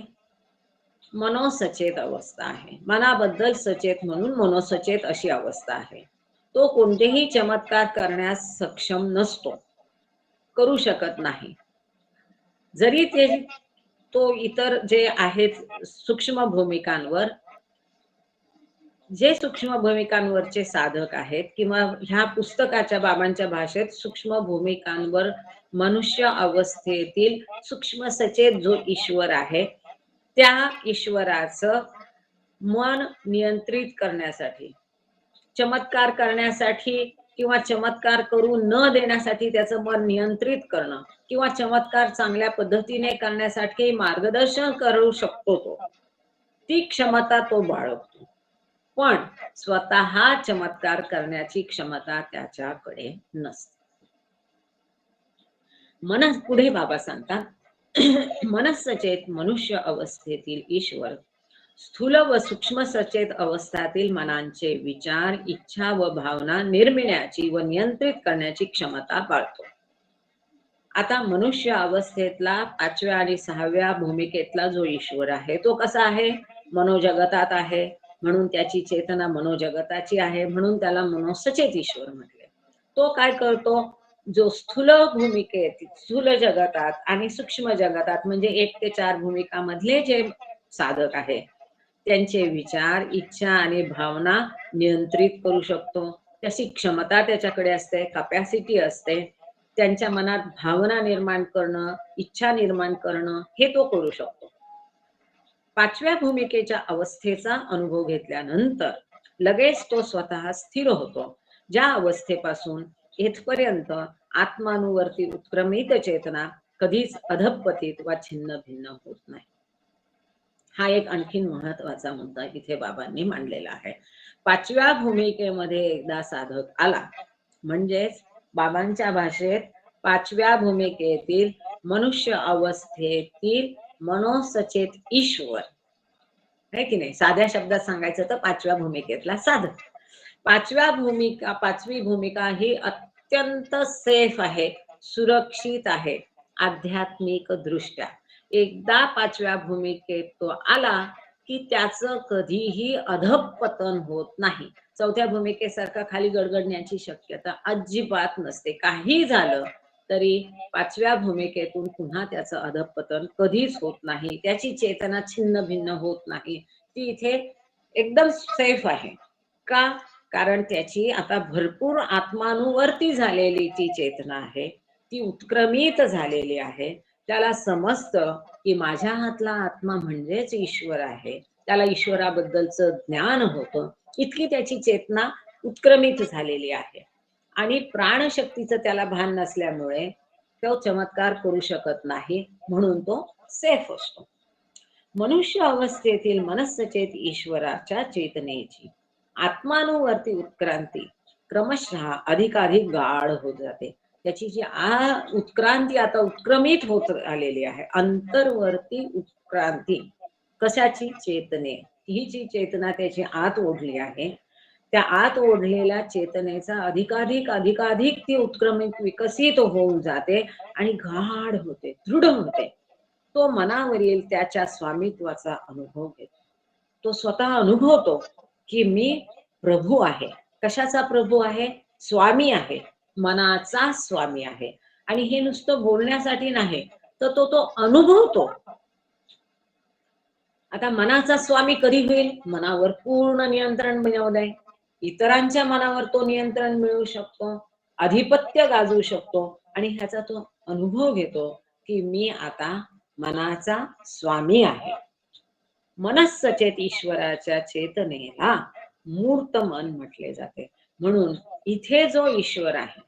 Speaker 1: मनोसचेत अवस्था आहे, मनाबद्दल सचेत म्हणून मनोसचेत अशी अवस्था आहे. तो कोणतेही चमत्कार करण्यास सक्षम नसतो, करू शकत नाही. जरी तो इतर जे आहेत सूक्ष्म भूमिकांवर, जे सूक्ष्म भूमिकांवरचे साधक आहेत, किंवा ह्या पुस्तकाच्या बाबांच्या भाषेत सूक्ष्म भूमिकांवर मनुष्य अवस्थेतील सूक्ष्म सचेत जो ईश्वर आहे, त्या ईश्वराचं मन नियंत्रित करण्यासाठी, चमत्कार करण्यासाठी किंवा चमत्कार करू न देण्यासाठी त्याचं मन नियंत्रित करणं, किंवा चमत्कार चांगल्या पद्धतीने करण्यासाठी मार्गदर्शन करू शकतो तो, ती क्षमता तो बाळगतो. पण स्वतः चमत्कार करण्याची क्षमता त्याच्याकडे नसते. मन, पुढे बाबा सांगतात, मनसचेत मनुष्य अवस्थेतील ईश्वर स्थूल व सूक्ष्म सचेत अवस्थातील मनांचे विचार, इच्छा व भावना निर्मिण्याची व नियंत्रित करण्याची क्षमता बाळगतो. आता मनुष्य अवस्थेतला 5व्या आणि 6व्या भूमिकेतला जो ईश्वर आहे, तो कसा आहे? मनोजगतात आहे, म्हणून त्याची चेतना मनोजगताची आहे, म्हणून त्याला मनोसचेत ईश्वर म्हटले. तो काय करतो? जो स्थूल भूमिकेत, स्थूल जगतात आणि सूक्ष्म जगतात, म्हणजे 1 ते 4 भूमिकामधले जे साधक आहे, त्यांचे विचार, इच्छा आणि भावना नियंत्रित करू शकतो. त्याची क्षमता त्याच्याकडे असते, कॅपॅसिटी असते. त्यांच्या मनात भावना निर्माण करणं, इच्छा निर्माण करणं, हे तो करू शकतो. 5व्या भूमिकेच्या अवस्थेचा अनुभव घेतल्यानंतर लगेच तो स्वतः स्थिर होतो, ज्या अवस्थेपासून येथपर्यंत आत्मानुवर्ती उत्क्रमित चेतना कधीच अधपतित वा छिन्न भिन्न होत नाही. हा एक आणखीन महत्वाचा मुद्दा इथे बाबांनी मांडलेला आहे. 5व्या भूमिकेमध्ये एकदा साधक आला, म्हणजेच बाबांच्या भाषेत 5व्या भूमिकेतील मनुष्य अवस्थेतील मनोसचेत ईश्वर आहे की नाही, साध्या शब्दात सांगायचं तर 5व्या भूमिकेतला साधक. 5वी भूमिका ही अत्यंत सेफ आहे, सुरक्षित आहे आध्यात्मिक दृष्ट्या. एकदा 5व्या भूमिकेत तो आला की त्याचं कधीही अधःपतन होत नाही. 4थ्या भूमिकेसारखा खाली गडगडण्याची शक्यता अजिबात नसते. काही झालं तरी 5व्या भूमिकेतून पुन्हा त्याचं अधःपतन कधीच होत नाही, त्याची चेतना छिन्न भिन्न होत नाही, ती इथे एकदम सेफ आहे. का? कारण त्याची आता भरपूर आत्मानुवर्ती झालेली ती चेतना आहे, ती उत्क्रमित झालेली आहे. त्याला समजतं की माझ्या हातला आत्मा म्हणजेच ईश्वर आहे. त्याला ईश्वराबद्दलचं ज्ञान होतं. इतकी त्याची चेतना उत्क्रमित झालेली आहे आणि प्राणशक्तीचं त्याला भान नसल्यामुळे तो चमत्कार करू शकत नाही, म्हणून तो सेफ असतो. मनुष्य अवस्थेतील मनस्सचेत ईश्वराच्या चेतनेची आत्मानुवर्ती उत्क्रांती क्रमशः अधिकाधिक गाढ होत जाते. त्याची जी उत्क्रांती आता उत्क्रमित होत आलेली आहे, अंतर्वर्ती उत्क्रांती. कशाची? चेतने. ही जी चेतना त्याची आत ओढली आहे, त्या आत ओढलेल्या चेतनेचा अधिकाधिक अधिकाधिक ती उत्क्रमित विकसित होऊन जाते आणि गाढ होते, दृढ होते. तो मनावरील त्याच्या स्वामित्वाचा अनुभव घेतो. तो स्वतः अनुभवतो की मी प्रभू आहे. कशाचा प्रभू आहे? स्वामी आहे, मनाचा स्वामी आहे. आणि हे नुसतं बोलण्यासाठी नाही, तर तो अनुभवतो. आता मनाचा स्वामी कधी होईल? मनावर पूर्ण नियंत्रण मिळवलंय. इतरांच्या मनावर तो नियंत्रण मिळवू शकतो, अधिपत्य गाजवू शकतो आणि ह्याचा तो अनुभव घेतो की मी आता मनाचा स्वामी आहे. मनस्सचेत ईश्वराच्या चेतनेला मूर्त मन म्हटले जाते. म्हणून इथे जो ईश्वर आहे,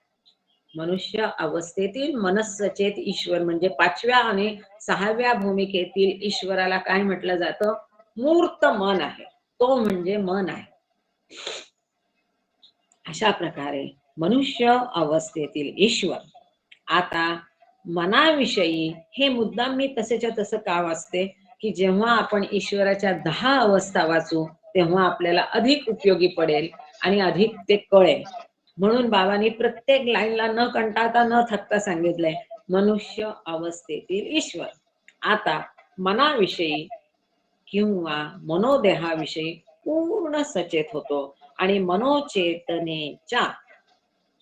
Speaker 1: मनुष्य अवस्थेतील मनस्सचेत ईश्वर म्हणजे 5व्या आणि 6व्या भूमिकेतील ईश्वराला काय म्हटलं जातं? मूर्त मन आहे. तो म्हणजे मन आहे. अशा प्रकारे मनुष्य अवस्थेतील ईश्वर आता मनाविषयी हे मुद्दाम मी तसेच्या तसं का वाचते की जेव्हा आपण ईश्वराच्या 10 अवस्था वाचू तेव्हा आपल्याला अधिक उपयोगी पडेल आणि अधिक ते कळेल. म्हणून बाबांनी प्रत्येक लाईनला न कंटाळता न थकता सांगितलंय मनुष्य अवस्थेतील ईश्वर. आता मनाविषयी किंवा मनोदेहाविषयी पूर्ण सचेत होतो आणि मनोचेतनेच्या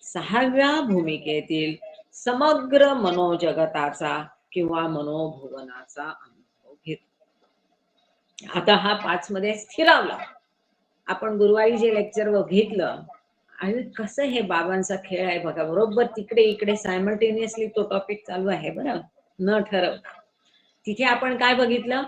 Speaker 1: 6व्या भूमिकेतील समग्र मनोजगताचा किंवा मनोभुवनाचा अनुभव घेतो. आता हा 5 मध्ये स्थिरावला. आपण गुरुवारी जे लेक्चर घेतलं आणि कसं हे बाबांचा खेळ आहे बघा, बरोबर तिकडे इकडे सायमल्टेनियसली तो टॉपिक चालू आहे बरं, न ठरवता. तिथे आपण काय बघितलं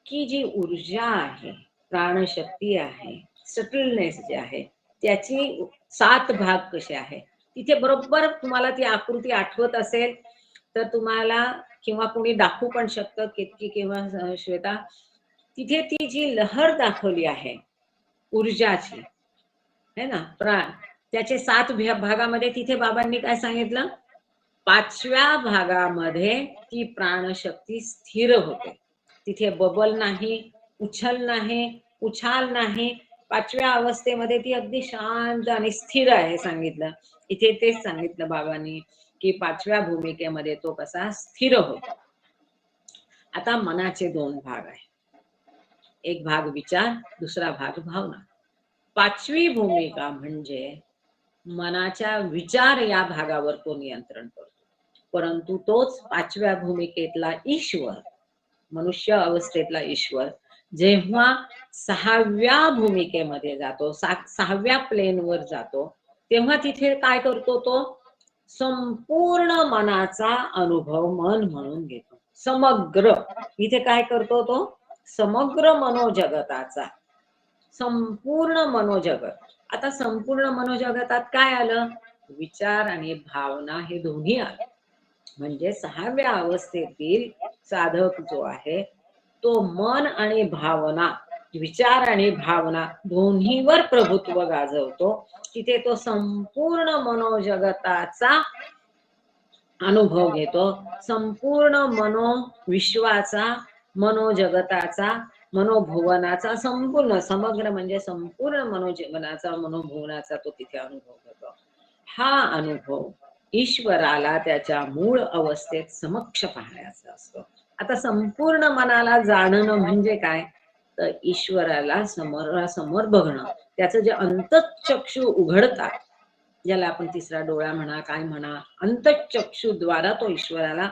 Speaker 1: की जी ऊर्जा आहे, प्राणशक्ती आहे, सटलनेस जे आहे त्याची 7 भाग कसे आहे. तिथे बरोबर तुम्हाला ती आकृती आठवत असेल तर तुम्हाला किंवा कोणी दाखवू पण शकतं केतकी किंवा श्वेता. तिथे ती जी लहर दाखवली आहे ऊर्जाची है ना, प्राण, त्याचे 7 भागामध्ये तिथे बाबांनी काय सांगितलं? 5व्या भागामध्ये ती प्राणशक्ती स्थिर होते. तिथे बबल नाही, उछल नाही, उछाल नाही. 5व्या अवस्थेमध्ये ती अगदी शांत आणि स्थिर आहे सांगितलं. इथे तेच सांगितलं बाबांनी की 5व्या भूमिकेमध्ये तो कसा स्थिर होतो. आता मनाचे 2 भाग आहे. एक भाग विचार, दुसरा भाग भावना. 5वी भूमिका म्हणजे मनाच्या विचार या भागावर तो नियंत्रण करतो. परंतु तोच 5व्या भूमिकेतला ईश्वर, मनुष्य अवस्थेतला ईश्वर जेव्हा 6व्या भूमिकेमध्ये जातो, 6व्या प्लेनवर जातो, तेव्हा तिथे काय करतो? तो संपूर्ण मनाचा अनुभव मन म्हणून घेतो. समग्र, इथे काय करतो तो? समग्र मनोजगताचा, संपूर्ण मनोजगत. आता संपूर्ण मनोजगतात काय आलं? विचार आणि भावना हे दोन्ही आले. म्हणजे 6व्या अवस्थेतील साधक जो आहे तो मन आणि भावना, विचार आणि भावना दोन्हीवर प्रभुत्व गाजवतो. तिथे तो संपूर्ण मनोजगताचा अनुभव घेतो, संपूर्ण मनोविश्वाचा, मनोजगताचा, मनोभुवनाचा, संपूर्ण समग्र म्हणजे संपूर्ण मनोजीवनाचा, मनोभुवनाचा तो तिथे अनुभव घेतो. हा अनुभव ईश्वराला त्याच्या मूळ अवस्थेत समक्ष पाहण्याचा असतो. आता संपूर्ण मनाला जाणणं म्हणजे काय? तर ईश्वराला समोरासमोर बघणं. त्याचं जे अंतःचक्षु उघडतात, ज्याला आपण तिसरा डोळा म्हणा, काय म्हणा, अंतःचक्षु द्वारा तो ईश्वराला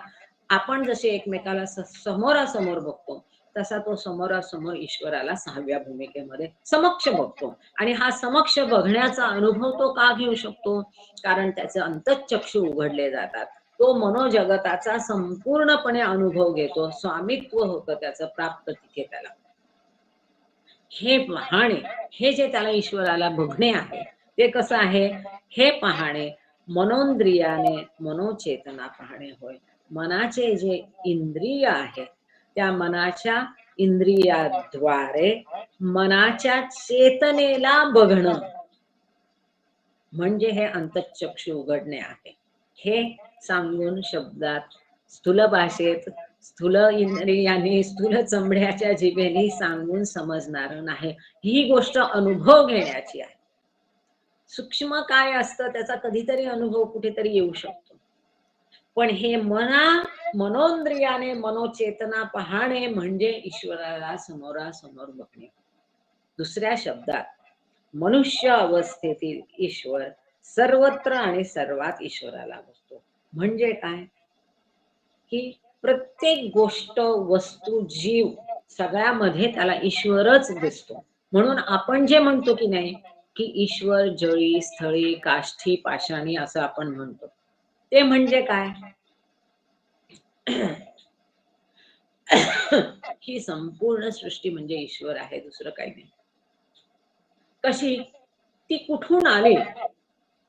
Speaker 1: आपण जसे एकमेकाला समोरासमोर बघतो तसा तो समोरासमोर ईश्वराला 6व्या भूमिकेमध्ये समक्ष बघतो. आणि हा समक्ष बघण्याचा अनुभव तो का घेऊ शकतो? कारण त्याचे अंतःचक्षु उघडले जातात. तो मनोजगताचा संपूर्णपणे अनुभव घेतो. स्वामित्व होतं त्याचं प्राप्त तिथे त्याला. हे पाहणे, हे जे त्याला ईश्वराला बघणे आहे, ते कसं आहे? हे पाहणे मनोंद्रियाने मनोचेतना पाहणे होय. मनाचे जे इंद्रिय आहे, त्या मनाच्या इंद्रियाद्वारे मनाच्या चेतनेला बघणं म्हणजे हे अंतःचक्षु उघडणे आहे. हे सांगून शब्दात स्थूल भाषेत स्थूल इंद्रियाने स्थूल चमड्याच्या जिभेने सांगून समजणार नाही. ही गोष्ट अनुभव घेण्याची आहे. सूक्ष्म काय असतं त्याचा कधीतरी अनुभव कुठेतरी येऊ शकतो. पण हे मनोंद्रियाने मनोचेतना पाहणे म्हणजे ईश्वराला समोरासमोर बघणे. दुसऱ्या शब्दात मनुष्य अवस्थेतील ईश्वर सर्वत्र आणि सर्वात ईश्वराला बघतो. म्हणजे काय? की प्रत्येक गोष्ट, वस्तू, जीव सगळ्यामध्ये त्याला ईश्वरच दिसतो. म्हणून आपण जे म्हणतो की नाही, की ईश्वर जळी, स्थळी, काष्ठी, पाषाणी असं आपण म्हणतो. ते म्हणजे काय? ही संपूर्ण सृष्टी म्हणजे ईश्वर आहे, दुसरं काही नाही. कशी? ती कुठून आली?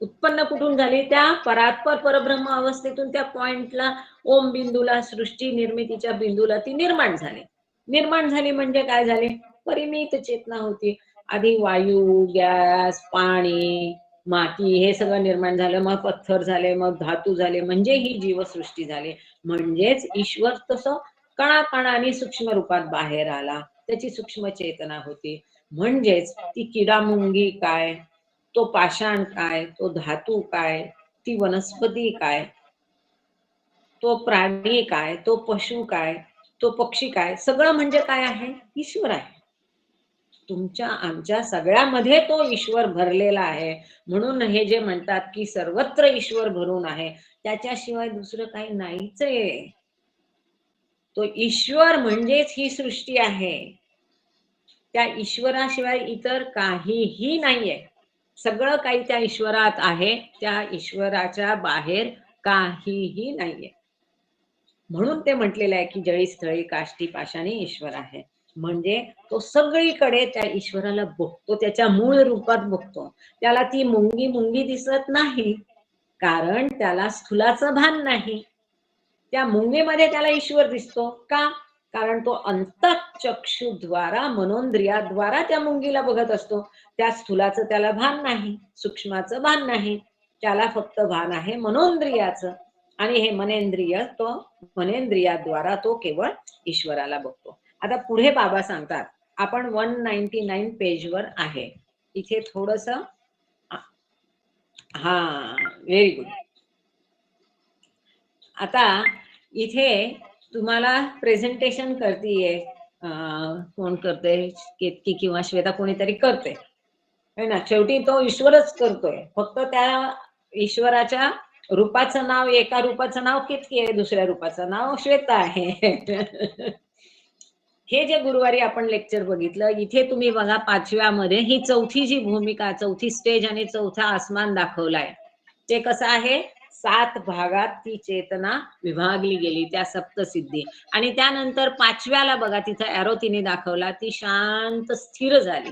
Speaker 1: उत्पन्न कुठून झाली? त्या परात्पर परब्रह्म अवस्थेतून त्या पॉइंटला, ओम बिंदूला, सृष्टी निर्मितीच्या बिंदूला ती निर्माण झाली. निर्माण झाली म्हणजे काय झाले? परिमित चेतना होती. आधी वायू, गॅस, पाणी, माती हे सगळं निर्माण झालं, मग पत्थर झाले, मग धातू झाले, म्हणजे ही जीवसृष्टी झाली. म्हणजेच ईश्वर तसं कणाकणाने सूक्ष्म रूपात बाहेर आला. त्याची सूक्ष्म चेतना होती. म्हणजेच ती किडामुंगी काय, तो पाषाण काय, तो धातू काय, ती वनस्पती काय, तो प्राणी काय, तो पशु काय, तो पक्षी काय, सगळं म्हणजे काय आहे? ईश्वर आहे. तुमच्या आमच्या सगळ्यामध्ये तो ईश्वर भरलेला आहे. म्हणून हे जे म्हणतात की सर्वत्र ईश्वर भरून आहे, त्याच्याशिवाय दुसरं काही नाहीच आहे. तो ईश्वर म्हणजेच ही सृष्टी आहे. त्या ईश्वराशिवाय इतर काहीही नाहीये. सगळं काही त्या ईश्वरात आहे. त्या ईश्वराच्या बाहेर काहीही नाहीये. म्हणून ते म्हटलेलं आहे की जळी, स्थळी, काष्टी, पाषाणी ईश्वर आहे. म्हणजे तो सगळीकडे त्या ईश्वराला बघतो, त्याच्या मूळ रूपात बघतो. त्याला ती मुंगी मुंगी दिसत नाही, कारण त्याला स्थूलाचं भान नाही. त्या मुंगीमध्ये त्याला ईश्वर दिसतो का? कारण तो अंतःचक्षुद्वारा, मनोंद्रियाद्वारा त्या मुंगीला बघत असतो. त्या स्थूलाचं त्याला भान नाही, सूक्ष्माचं भान नाही. त्याला फक्त भान आहे मनोंद्रियाचं. आणि हे मनेंद्रिय, तो मनेंद्रियाद्वारा तो केवळ ईश्वराला बघतो. आता पुढे बाबा सांगतात, आपण 199 पेजवर आहे. इथे थोडस, हा, व्हेरी गुड. आता इथे तुम्हाला प्रेझेंटेशन करतीये, कोण करते? केतकी किंवा श्वेता, कोणीतरी करते है ना. शेवटी तो ईश्वरच करतोय. फक्त त्या ईश्वराच्या रूपाचं नाव, एका रूपाचं नाव केतकी आहे, दुसऱ्या रूपाचं नाव श्वेता आहे. हे जे गुरुवारी आपण लेक्चर बघितलं, इथे तुम्ही बघा 5व्यामध्ये ही चौथी जी भूमिका, चौथी स्टेज आणि चौथा आसमान दाखवलाय. ते कसं आहे? 7 भागात ती चेतना विभागली गेली, त्या सप्तसिद्धी. आणि त्यानंतर 5व्याला बघा, तिथं एरो तिने दाखवला, ती शांत स्थिर झाली.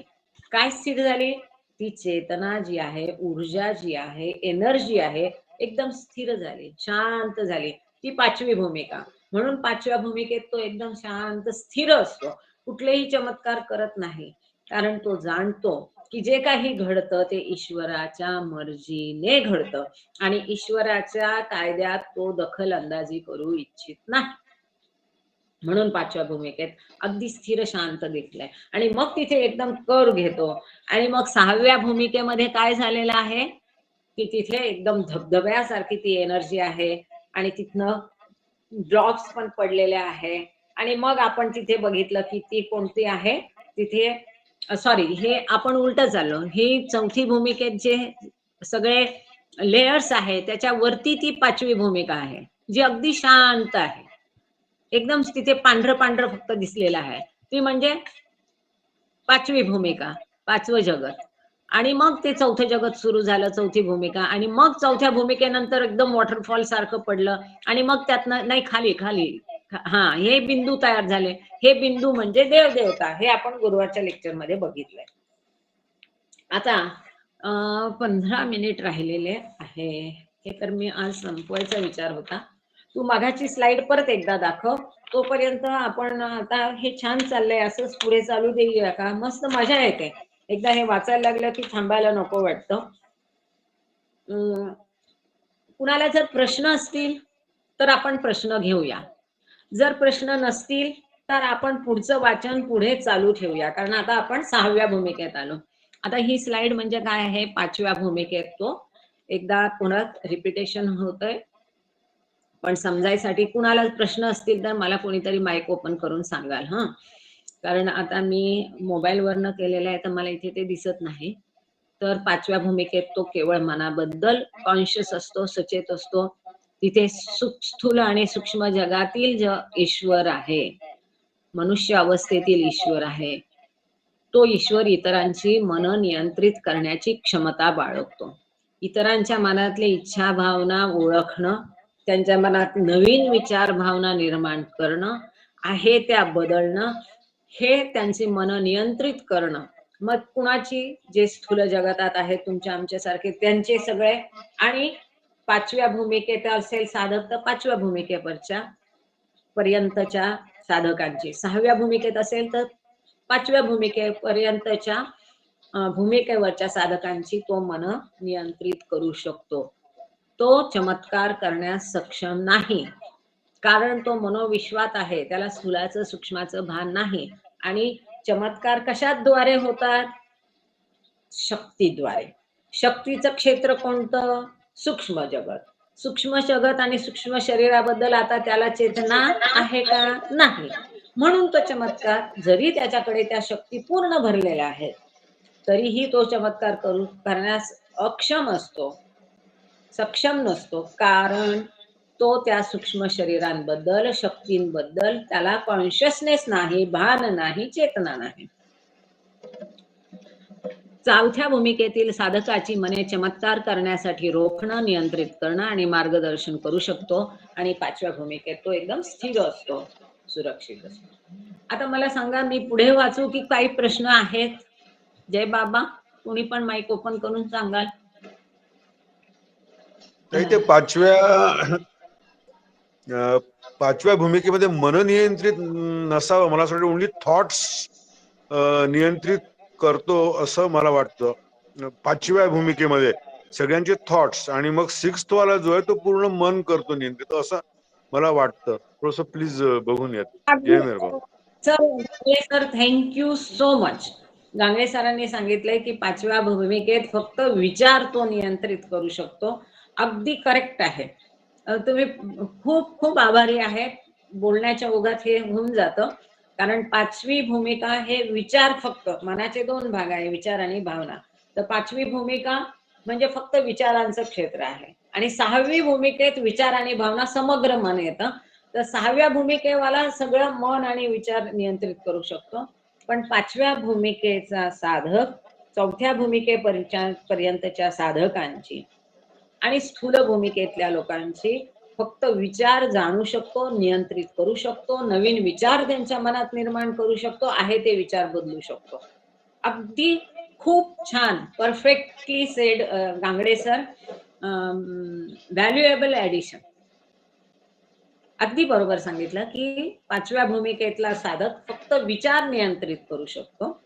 Speaker 1: काय स्थिर झाली? ती चेतना जी आहे, ऊर्जा जी आहे, एनर्जी आहे, एकदम स्थिर झाली, शांत झाली. ती 5वी भूमिका. म्हणून 5व्या भूमिकेत तो एकदम शांत स्थिर असतो, कुठलेही चमत्कार करत नाही. कारण तो जाणतो की जे काही घडतं ते ईश्वराच्या मर्जीने घडतं आणि ईश्वराच्या कायद्यात तो दखल अंदाजी करू इच्छित नाही. म्हणून 5व्या भूमिकेत अगदी स्थिर शांत दिसलाय. आणि मग तिथे एकदम कर घेतो. आणि मग 6व्या भूमिकेमध्ये काय झालेलं आहे की तिथे एकदम धबधब्यासारखी ती एनर्जी आहे आणि तिथनं ड्रॉप्स पण पडलेले आहे. आणि मग आपण तिथे बघितलं की ती कोणती आहे, तिथे सॉरी, हे आपण उलट चाललो. ही चौथी भूमिकेत जे सगळे लेयर्स आहे त्याच्या वरती ती 5वी भूमिका आहे, जी अगदी शांत आहे. एकदम तिथे पांढरं पांढरं फक्त दिसलेलं आहे, ती म्हणजे पाचवी भूमिका, पाचवं जगत. आणि मग ते चौथं जगत सुरू झालं, चौथी भूमिका. आणि मग चौथ्या भूमिकेनंतर एकदम वॉटरफॉल सारखं पडलं आणि मग त्यातनं नाही खाली खाली हा हे बिंदू तयार झाले. हे बिंदू म्हणजे देव देवता, हे आपण गुरुवारच्या लेक्चरमध्ये बघितलंय. आता 15 मिनिट राहिलेले आहे. हे तर मी आज संपवायचा विचार होता. तू मागाची स्लाइड परत एकदा दाखव. तोपर्यंत आपण आता हे छान चाललंय, असंच पुढे चालू देऊया का? मस्त मजा येते. एकदा हे वाचायला लागलं की थांबायला नको वाटतं. कुणाला जर प्रश्न असतील तर आपण प्रश्न घेऊया. जर प्रश्न नसतील तर आपण पुढचं वाचन पुढे चालू ठेवूया, कारण आता आपण 6व्या भूमिकेत आलो. आता ही स्लाइड म्हणजे काय आहे? 5व्या भूमिकेत तो एकदा पुन्हा रिपिटेशन होतंय, पण समजायसाठी कुणाला प्रश्न असतील तर मला कोणीतरी माईक ओपन करून सांगाल हा. कारण आता मी मोबाईलवरनं केलेलं आहे तर मला इथे ते दिसत नाही. तर 5व्या भूमिकेत तो केवळ मनाबद्दल कॉन्शियस असतो, सचेत असतो. तिथे स्थूल आणि सूक्ष्म जगातील जो ईश्वर आहे, मनुष्य अवस्थेतील ईश्वर आहे, तो ईश्वर इतरांची मन नियंत्रित करण्याची क्षमता बाळगतो. इतरांच्या मनातले इच्छा भावना ओळखणं, त्यांच्या मनात नवीन विचार भावना निर्माण करणं, आहे त्या बदलणं, हे त्यांचे मन नियंत्रित करणं. मग कुणाची जे स्थूल जगतात आहेत तुमच्या आमच्यासारखे त्यांचे सगळे, आणि 5व्या भूमिकेत असेल साधक तर 5व्या भूमिकेवरच्या पर्यंतच्या साधकांची, 6व्या भूमिकेत असेल तर 5व्या भूमिकेपर्यंतच्या भूमिकेवरच्या साधकांची तो मन नियंत्रित करू शकतो. तो चमत्कार करण्यास सक्षम नाही, कारण तो मनोविश्वात आहे, त्याला स्थूलाचं सूक्ष्माचं भान नाही. आणि चमत्कार कशाद्वारे होतात? शक्तीद्वारे. शक्तीचं क्षेत्र कोणतं? सूक्ष्म जगत. सूक्ष्म जगत आणि सूक्ष्म शरीराबद्दल आता त्याला चेतना आहे का? नाही. म्हणून तो चमत्कार, जरी त्याच्याकडे त्या शक्ती पूर्ण भरलेल्या आहेत तरीही तो चमत्कार करण्यास अक्षम असतो, सक्षम नसतो, कारण तो त्या सूक्ष्म शरीरांबद्दल, शक्तींबद्दल त्याला कॉन्शियसनेस नाही, भान नाही, चेतना नाही. चौथ्या भूमिकेतील साधकाची मने चमत्कार करण्यासाठी रोखणं, नियंत्रित करणं आणि मार्गदर्शन करू शकतो. आणि 5व्या भूमिकेत तो एकदम स्थिर असतो, सुरक्षित असतो. आता मला सांगा, मी पुढे वाचू की काही प्रश्न आहेत? जय बाबा, कोणी पण माईक ओपन करून सांगाल?
Speaker 4: ते 5व्या भूमिकेमध्ये मन नियंत्रित नसावं, मला असं वाटतं ओन्ली थॉट्स नियंत्रित करतो असं मला वाटतं. 5व्या भूमिकेमध्ये सगळ्यांचे थॉट्स, आणि मग 6th वाला जो आहे तो पूर्ण मन करतो नियंत्रित, असं मला वाटतं. थोडस प्लीज बघून या. जय मेहरबान
Speaker 1: सर, थँक्यू सो मच. गांगळे सरांनी सांगितलंय की 5व्या भूमिकेत फक्त विचार तो नियंत्रित करू शकतो. अगदी करेक्ट आहे. तुम्ही खूप खूप आभारी आहे. बोलण्याच्या ओघात हे होऊन जातं, कारण 5वी भूमिका हे विचार, फक्त मनाचे 2 भाग आहे, विचार आणि भावना. तर 5वी भूमिका म्हणजे फक्त विचारांचं क्षेत्र आहे. आणि 6वी भूमिकेत विचार आणि भावना समग्र मन येतं. तर 6व्या भूमिकेवाला सगळं मन आणि विचार नियंत्रित करू शकतो. पण 5व्या भूमिकेचा साधक 4थ्या भूमिकेपर्यंतच्या साधकांची आणि स्थूल भूमिकेतल्या लोकांची फक्त विचार जाणू शकतो, नियंत्रित करू शकतो, नवीन विचार त्यांच्या मनात निर्माण करू शकतो, आहे ते विचार बदलू शकतो. अगदी खूप छान, perfectly said Gangde sir. Valuable addition. अगदी बरोबर सांगितलं की 5व्या भूमिकेतला साधक फक्त विचार नियंत्रित करू शकतो,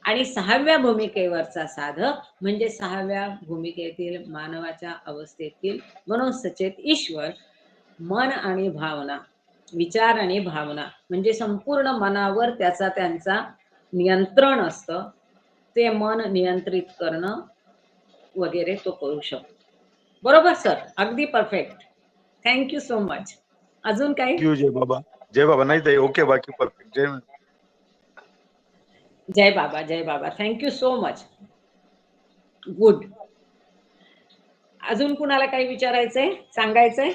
Speaker 1: आणि 6व्या भूमिकेवरचा साधक म्हणजे 6व्या भूमिकेतील मानवाच्या अवस्थेतील मनोसचेत ईश्वर, मन आणि भावना, विचार आणि भावना म्हणजे संपूर्ण मनावर त्यांचा नियंत्रण असतं. ते मन नियंत्रित करणं वगैरे तो करू शकतो. बरोबर सर, अगदी परफेक्ट. Thank you so much. अजून काही?
Speaker 4: जय बाबा. जय बाबा. नाही ताई, ओके, बाकी परफेक्ट. जय
Speaker 1: जय बाबा, जय बाबा. Thank you so much. गुड. अजून कुणाला काही विचारायचंय, सांगायचंय?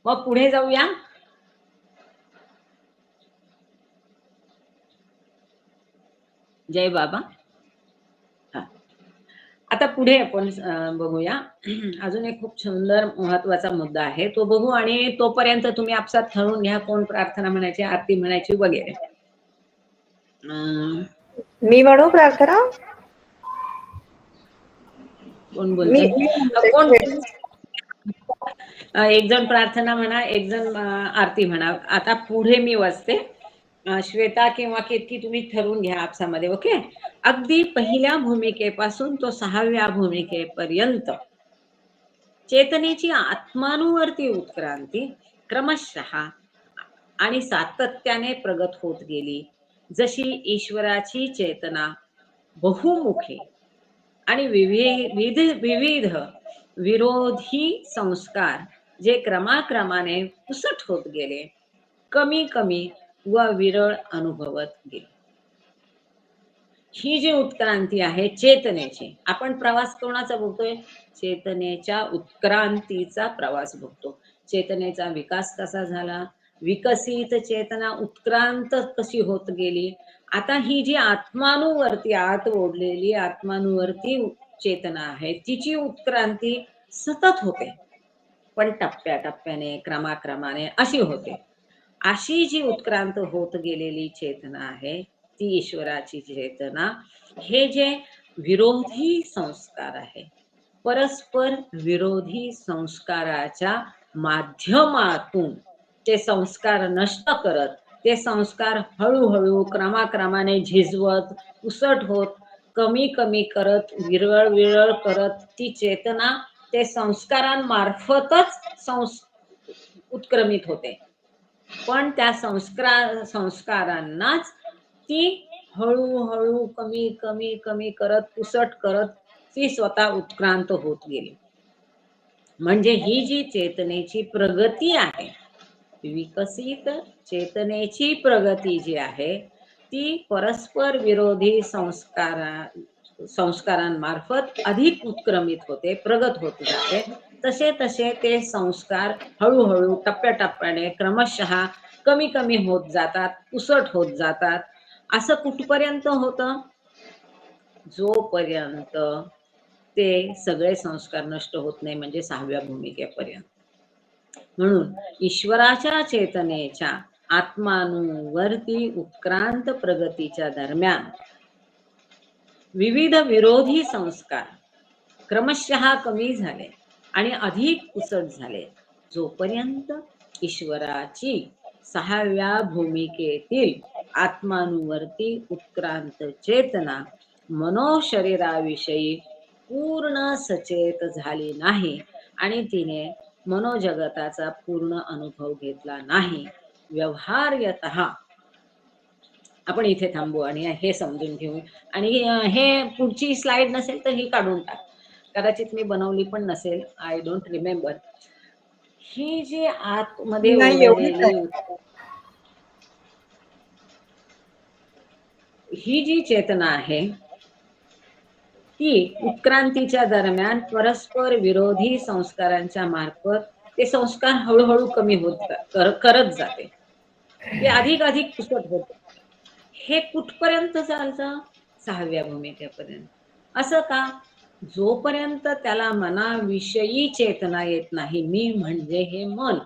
Speaker 1: मग पुढे जाऊया. जय बाबा. हा. आता पुढे आपण बघूया. अजून एक खूप सुंदर महत्वाचा मुद्दा आहे, तो बघू. आणि तोपर्यंत तुम्ही आपसात ठरवून घ्या कोण प्रार्थना म्हणायची, आरती म्हणायची वगैरे.
Speaker 3: मी म्हणू प्रार्थना.
Speaker 1: कोण बोलतंय? कोण?
Speaker 3: मी
Speaker 1: एक जण प्रार्थना म्हणा, एक जण आरती म्हणा. आता पुढे मी वाचते. श्वेता किंवा कीर्ती तुम्ही ठरवून घ्या आपसामध्ये. ओके. अगदी पहिल्या भूमिकेपासून तो 6व्या भूमिकेपर्यंत चेतनेची आत्मानुवर्ती उत्क्रांती क्रमशः आणि सातत्याने प्रगत होत गेली. जशी ईश्वराची चेतना बहुमुखी आणि विविध विरोधी संस्कार जे क्रमाक्रमाने पुसट होत गेले, कमी कमी व विरळ अनुभवत गेले. ही जी उत्क्रांती आहे चेतनेची, आपण प्रवास कोणाचा बघतोय? चेतनेच्या उत्क्रांतीचा प्रवास बघतो. चेतनेचा विकास कसा झाला, विकसित चेतना उत्क्रांत कशी होत गेली. आता ही जी आत्मानुवर्ती आत ओढलेली आत्मानुवर्ती चेतना आहे, तिची उत्क्रांती सतत होते, पण टप्प्याटप्प्याने क्रमाक्रमाने अशी होते. अशी जी उत्क्रांत होत गेलेली चेतना आहे ती ईश्वराची चेतना. हे जे विरोधी संस्कार आहे, परस्पर विरोधी संस्काराच्या माध्यमातून ते संस्कार नष्ट करत, ते संस्कार हळूहळू क्रमाक्रमाने झिजवत, पुसट होत, कमी कमी करत, विरळ विरळ करत ती चेतना ते संस्कारांमार्फतच उत्क्रमित होते. पण त्या संस्कारांनाच ती हळूहळू कमी कमी कमी करत, पुसट करत ती स्वतः उत्क्रांत होत गेली. म्हणजे ही जी चेतनेची प्रगती आहे, विकसित चेतनेची प्रगती जी आहे ती परस्पर विरोधी संस्कारांमार्फत अधिक उत्क्रमित होते, प्रगत होत जाते. तसे तसे ते संस्कार हळूहळू टप्प्याटप्प्याने क्रमशः कमी कमी होत जातात, पुसट होत जातात. असं कुठपर्यंत होतं? जोपर्यंत ते सगळे संस्कार नष्ट होत नाही, म्हणजे 6व्या भूमिकेपर्यंत. म्हणून ईश्वराच्या चेतनेच्या आत्मानुवर्ती उत्क्रांत प्रगतीच्या दरम्यान विविध विरोधी संस्कार क्रमशः कमी झाले आणि अधिक पुसट झाले. जोपर्यंत ईश्वराची 6व्या भूमिकेतील आत्मानुवर्ती उत्क्रांत चेतना मनोशरीराविषयी पूर्ण सचेत झाली नाही आणि तिने मनोजगताचा पूर्ण अनुभव घेतला नाही. व्यवहार्यतः आपण इथे थांबू आणि हे समजून घेऊ. आणि हे पुढची स्लाइड नसेल तर ही काढून टाक, कदाचित मी बनवली पण नसेल, आय डोंट रिमेंबर. ही जी आतमध्ये ओढलेली ही जी चेतना आहे ती उत्क्रांतीच्या दरम्यान परस्पर विरोधी संस्कारांच्या मार्फत ते संस्कार हळूहळू कमी होत करत जाते, ते अधिक अधिक पुसट होते. हे कुठपर्यंत चालतं? 6व्या भूमिकेपर्यंत. असं का? जोपर्यंत त्याला मनाविषयी चेतना येत नाही, मी म्हणजे हे मन,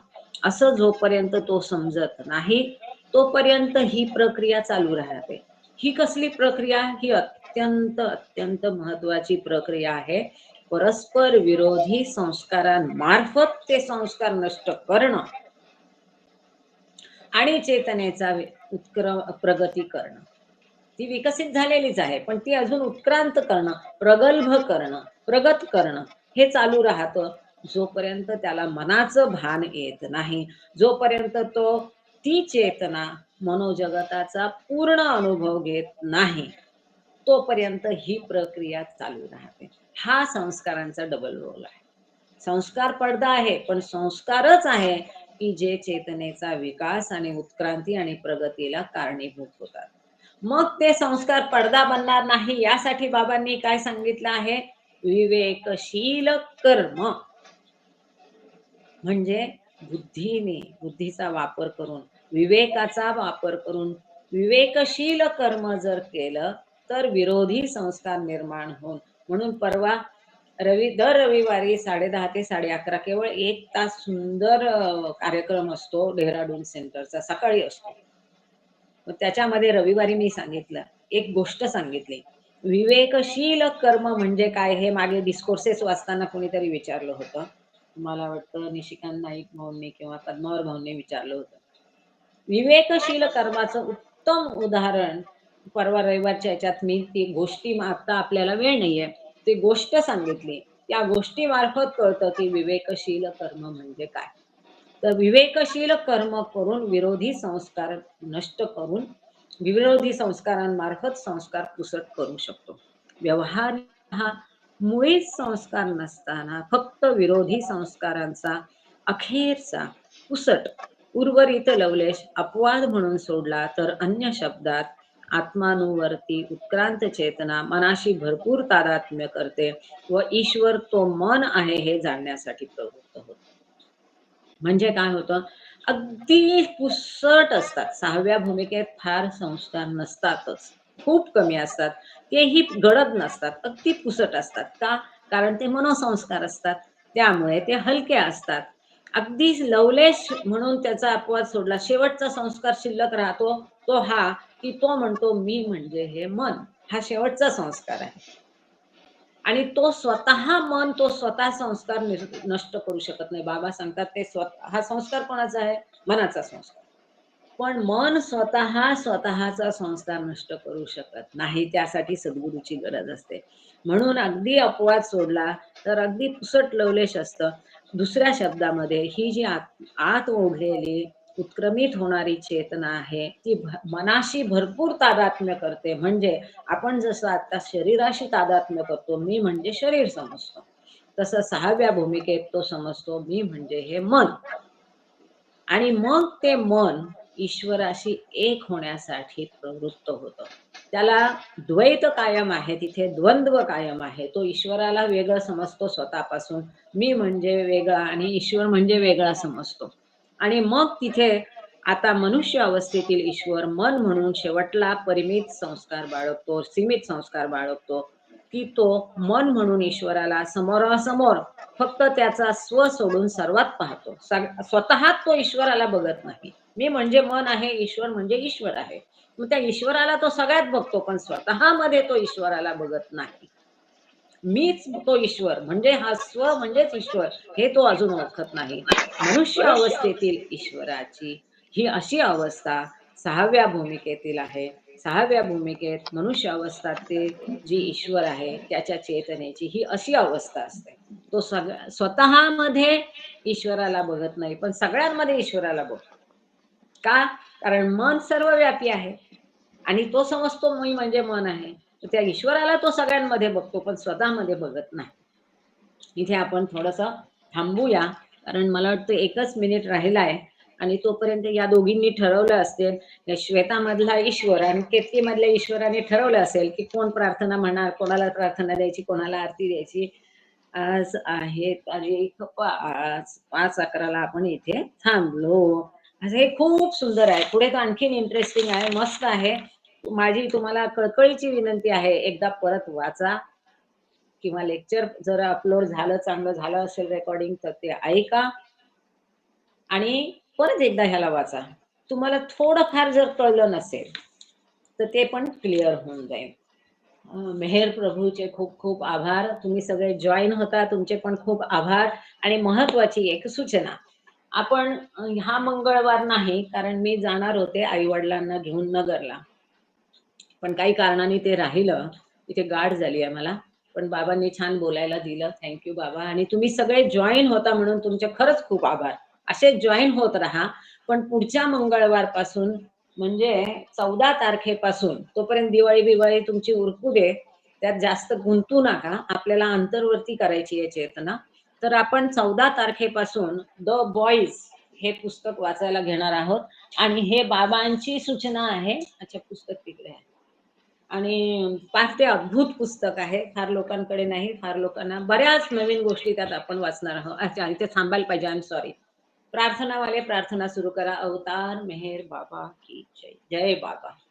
Speaker 1: असं जोपर्यंत तो समजत नाही, तोपर्यंत ही प्रक्रिया चालू राहते. ही कसली प्रक्रिया? ही अत्यंत अत्यंत महत्वाची प्रक्रिया आहे. परस्पर विरोधी संस्कारांमार्फत ते संस्कार नष्ट करणं आणि चेतनेचा प्रगती करणं. ती विकसित झालेलीच आहे, पण ती अजून उत्क्रांत करणं, प्रगल्भ करणं, प्रगत करणं हे चालू राहतं. जोपर्यंत त्याला मनाचं भान येत नाही, जोपर्यंत तो ती चेतना मनोजगताचा पूर्ण अनुभव घेत नाही, तोपर्यंत ही प्रक्रिया चालू राहते. हा संस्कारांचा डबल रोल आहे. संस्कार पडदा आहे, पण संस्कारच आहे की जे चेतनेचा विकास आणि उत्क्रांती आणि प्रगतीला कारणीभूत होतात. मग ते संस्कार पडदा बनणार नाही, यासाठी बाबांनी काय सांगितलं आहे? विवेकशील कर्म. म्हणजे बुद्धीचा वापर करून, विवेकाचा वापर करून विवेकशील कर्म जर केलं तर विरोधी संस्कार निर्माण होऊन, म्हणून परवा दर रविवारी 10:30 ते 11:30 केवळ 1 तास सुंदर कार्यक्रम असतो डेहराडून सेंटरचा, सकाळी असतो. मग त्याच्यामध्ये रविवारी मी सांगितलं, एक गोष्ट सांगितली, विवेकशील कर्म म्हणजे काय, हे मागे डिस्कोर्सेस वाचताना कोणीतरी विचारलं होतं. मला वाटतं निशिकांत नाईक भाऊंनी किंवा पद्मावर भाऊंनी विचारलं होतं. विवेकशील कर्माचं उत्तम उदाहरण परवा रविवारच्या याच्यात मी ती गोष्टी, आता आपल्याला वेळ नाहीये, ती गोष्ट सांगितली. त्या गोष्टी मार्फत कळतं की विवेकशील कर्म म्हणजे काय. तर विवेकशील कर्म करून विरोधी संस्कार नष्ट करून विरोधी संस्कारांमार्फत संस्कार पुसट करू शकतो. व्यवहार हा मुळीच संस्कार नसताना फक्त विरोधी संस्कारांचा अखेरचा पुसट उर्वरित लवलेश अपवाद म्हणून सोडला तर अन्य शब्दात आत्मानुवर्ती उत्क्रांत चेतना मनाशी भरपूर तादात्म्य करते व ईश्वर तो मन आहे हे जाणण्यासाठी प्रवृत्त होतो. म्हणजे काय होतं, अगदी पुसट असतात. 6व्या भूमिकेत फार संस्कार नसतातच, खूप कमी असतात. तेही गडद नसतात, अगदी पुसट असतात. का? कारण ते मनोसंस्कार असतात, त्यामुळे ते हलके असतात. अगदी लवलेश म्हणून त्याचा अपवाद सोडला, शेवटचा संस्कार शिल्लक राहतो, तो हा की तो म्हणतो मी म्हणजे हे मन. हा शेवटचा संस्कार आहे. आणि तो स्वतः मन, तो स्वतः संस्कार नष्ट करू शकत नाही. बाबा सांगतात ते हा संस्कार कोणाचा आहे? मनाचा संस्कार. पण मन स्वतःचा संस्कार नष्ट करू शकत नाही, त्यासाठी सद्गुरूची गरज असते. म्हणून अगदी अपवाद सोडला तर अगदी पुसट लवलेश असतं. दुसऱ्या शब्दामध्ये ही जी आत ओढलेली उत्क्रमित होणारी चेतना आहे ती मनाशी भरपूर तादात्म्य करते. म्हणजे आपण जसं आता शरीराशी तादात्म्य करतो, मी म्हणजे शरीर समजतो, तसं 6व्या भूमिकेत तो समजतो मी म्हणजे हे मन. आणि मग ते मन ईश्वराशी एक होण्यासाठी प्रवृत्त होतं. त्याला द्वैत कायम आहे, तिथे द्वंद्व कायम आहे. तो ईश्वराला वेगळं समजतो स्वतःपासून, मी म्हणजे वेगळा आणि ईश्वर म्हणजे वेगळा समजतो. आणि मग तिथे आता मनुष्य अवस्थेतील ईश्वर मन म्हणून शेवटला परिमित संस्कार बाळगतो, सीमित संस्कार बाळगतो, की तो मन म्हणून ईश्वराला समोरासमोर फक्त त्याचा स्व सोडून सर्वात पाहतो. स्वतः तो ईश्वराला बघत नाही. मी म्हणजे मन आहे, ईश्वर म्हणजे ईश्वर आहे. मग त्या ईश्वराला तो सगळ्यात बघतो, पण स्वतः मध्ये तो ईश्वराला बघत नाही. मीच तो ईश्वर म्हणजे हा स्व म्हणजेच ईश्वर हे तो अजून ओळखत नाही. मनुष्य अवस्थेतील ईश्वराची ही अशी अवस्था 6व्या भूमिकेतील आहे. 6व्या भूमिकेत मनुष्य अवस्थेतील जी ईश्वर आहे त्याच्या चेतनेची ही अशी अवस्था असते. तो स्वतः मध्ये ईश्वराला बघत नाही, पण सगळ्यांमध्ये ईश्वराला बघतो. का? कारण मन सर्वव्यापी आहे आणि तो समजतो मी म्हणजे मन आहे. तर त्या ईश्वराला तो सगळ्यांमध्ये बघतो, पण स्वतःमध्ये बघत नाही. इथे आपण थोडंसं थांबूया, कारण मला वाटतं 1च मिनिट राहिला आहे आणि तोपर्यंत या दोघींनी ठरवलं असेल, या श्वेतामधला ईश्वर आणि केतकीमधल्या ईश्वराने ठरवलं असेल की कोण प्रार्थना म्हणणार, कोणाला प्रार्थना द्यायची, कोणाला आरती द्यायची. आज आहे तारीख 5/11 आपण इथे थांबलो. असं हे खूप सुंदर आहे. पुढे तर आणखीन इंटरेस्टिंग आहे, मस्त आहे. माझी तुम्हाला कळकळीची विनंती आहे, एकदा परत वाचा किंवा लेक्चर जर अपलोड झालं, चांगलं झालं असेल रेकॉर्डिंग तर ते ऐका आणि परत एकदा ह्याला वाचा. तुम्हाला थोडंफार जर कळलं नसेल तर ते पण क्लिअर होऊन जाईल. मेहेर प्रभूचे खूप खूप आभार. तुम्ही सगळे जॉईन होता, तुमचे पण खूप आभार. आणि महत्वाची एक सूचना, आपण हा मंगळवार नाही, कारण मी जाणार होते आई वडिलांना घेऊन नगरला, पण काही कारणाने ते राहिलं. तिथे गाठ झाली आहे मला, पण बाबांनी छान बोलायला दिलं. थँक्यू बाबा. आणि तुम्ही सगळे जॉईन होता म्हणून तुमचे खरंच खूप आभार. असे जॉईन होत राहा. पण पुढच्या मंगळवार पासून म्हणजे 14 तारखेपासून, तोपर्यंत दिवाळी तुमची उरकू दे, त्यात जास्त गुंतू नका. आपल्याला अंतर्वर्ती करायची आहे चेतना. तर आपण 14 तारखेपासून द बॉईज हे पुस्तक वाचायला घेणार आहोत. आणि हे बाबांची सूचना आहे. अच्छा, पुस्तक तिकडे आहे. आणि फार ते अद्भुत पुस्तक आहे. फार लोकांकडे नाही, फार लोकांना बऱ्याच नवीन गोष्टी त्यात आपण वाचणार आहोत. अच्छा, इथे थांबायला पाहिजे, आय एम सॉरी. प्रार्थना वाले प्रार्थना सुरू करा. अवतार मेहर बाबा की जय. जय बाबा.